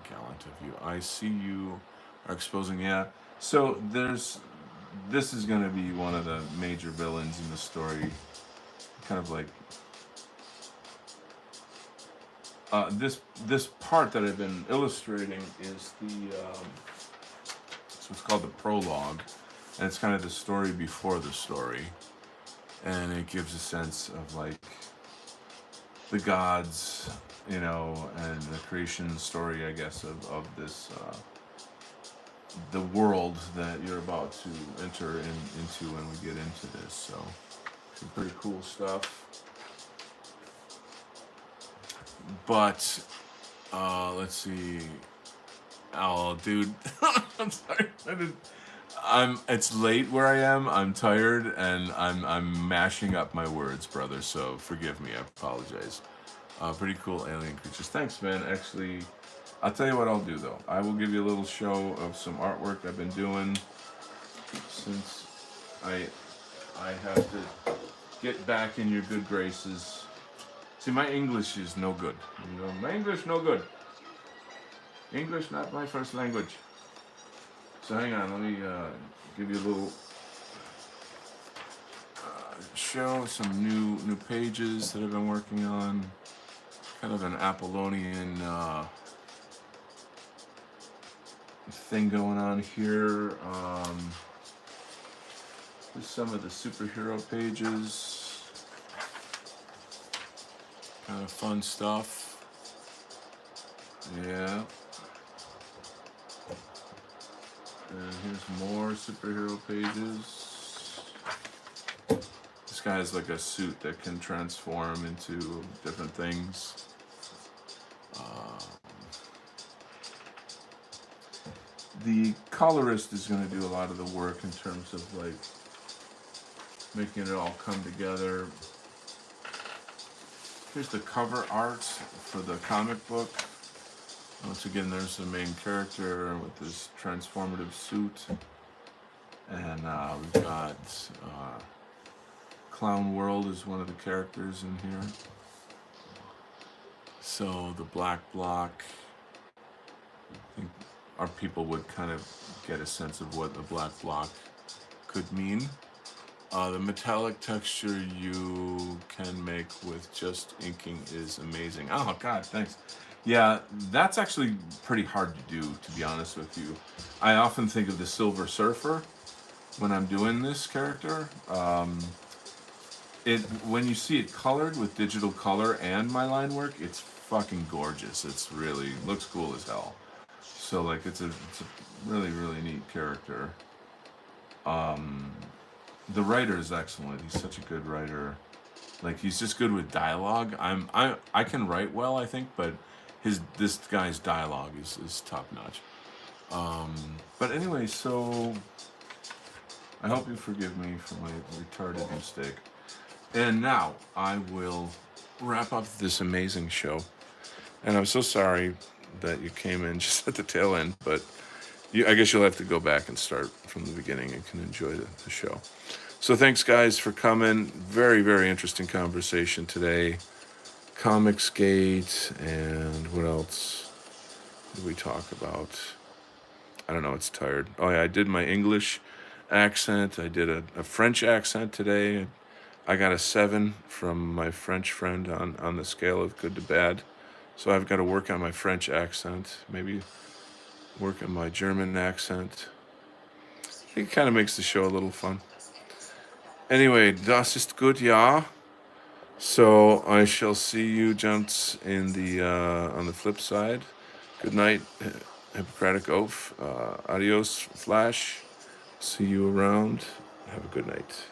A: gallant of you. I see you are exposing. Yeah. So this is going to be one of the major villains in the story. Kind of like this part that I've been illustrating is so it's called the prologue, and it's kind of the story before the story, and it gives a sense of like the gods, and the creation story, I guess, of this the world that you're about to enter into when we get into this. So some pretty cool stuff. But let's see. Oh, dude, I'm sorry. It's late where I am. I'm tired, and I'm mashing up my words, brother. So forgive me. I apologize. Pretty cool alien creatures. Thanks, man. Actually, I'll tell you what I'll do though. I will give you a little show of some artwork I've been doing since I have to get back in your good graces. See, my English is no good. My English no good. English not my first language. So hang on, let me give you a little show some new pages that I've been working on. Kind of an Apollonian thing going on here. Just some of the superhero pages. Kind of fun stuff. Yeah. And here's more superhero pages. This guy has like a suit that can transform into different things. The colorist is going to do a lot of the work in terms of like making it all come together. Here's the cover art for the comic book. Once again, there's the main character with this transformative suit. And we've got Clown World is one of the characters in here. So the black block, I think our people would kind of get a sense of what the black block could mean. The metallic texture you can make with just inking is amazing. Oh God, thanks. Yeah, that's actually pretty hard to do, to be honest with you. I often think of the Silver Surfer when I'm doing this character. When you see it colored with digital color and my line work, it's fucking gorgeous. It's really looks cool as hell. So like it's a really neat character. The writer is excellent. He's such a good writer. Like he's just good with dialogue. I can write well, I think, but this guy's dialogue is top notch. But anyway, so I hope you forgive me for my retarded mistake. And now I will wrap up this amazing show. And I'm so sorry that you came in just at the tail end, but I guess you'll have to go back and start from the beginning and can enjoy the show. So thanks, guys, for coming. Very interesting conversation today. Comicsgate, and what else did we talk about? I don't know, it's tired. Oh yeah, I did my English accent. I did a French accent today. I got a 7 from my French friend on the scale of good to bad. So I've got to work on my French accent, maybe work on my German accent. I think it kind of makes the show a little fun. Anyway, das ist gut, ja. So I shall see you, gents, in the on the flip side. Good night, Hippocratic Oath. Adios, Flash. See you around. Have a good night.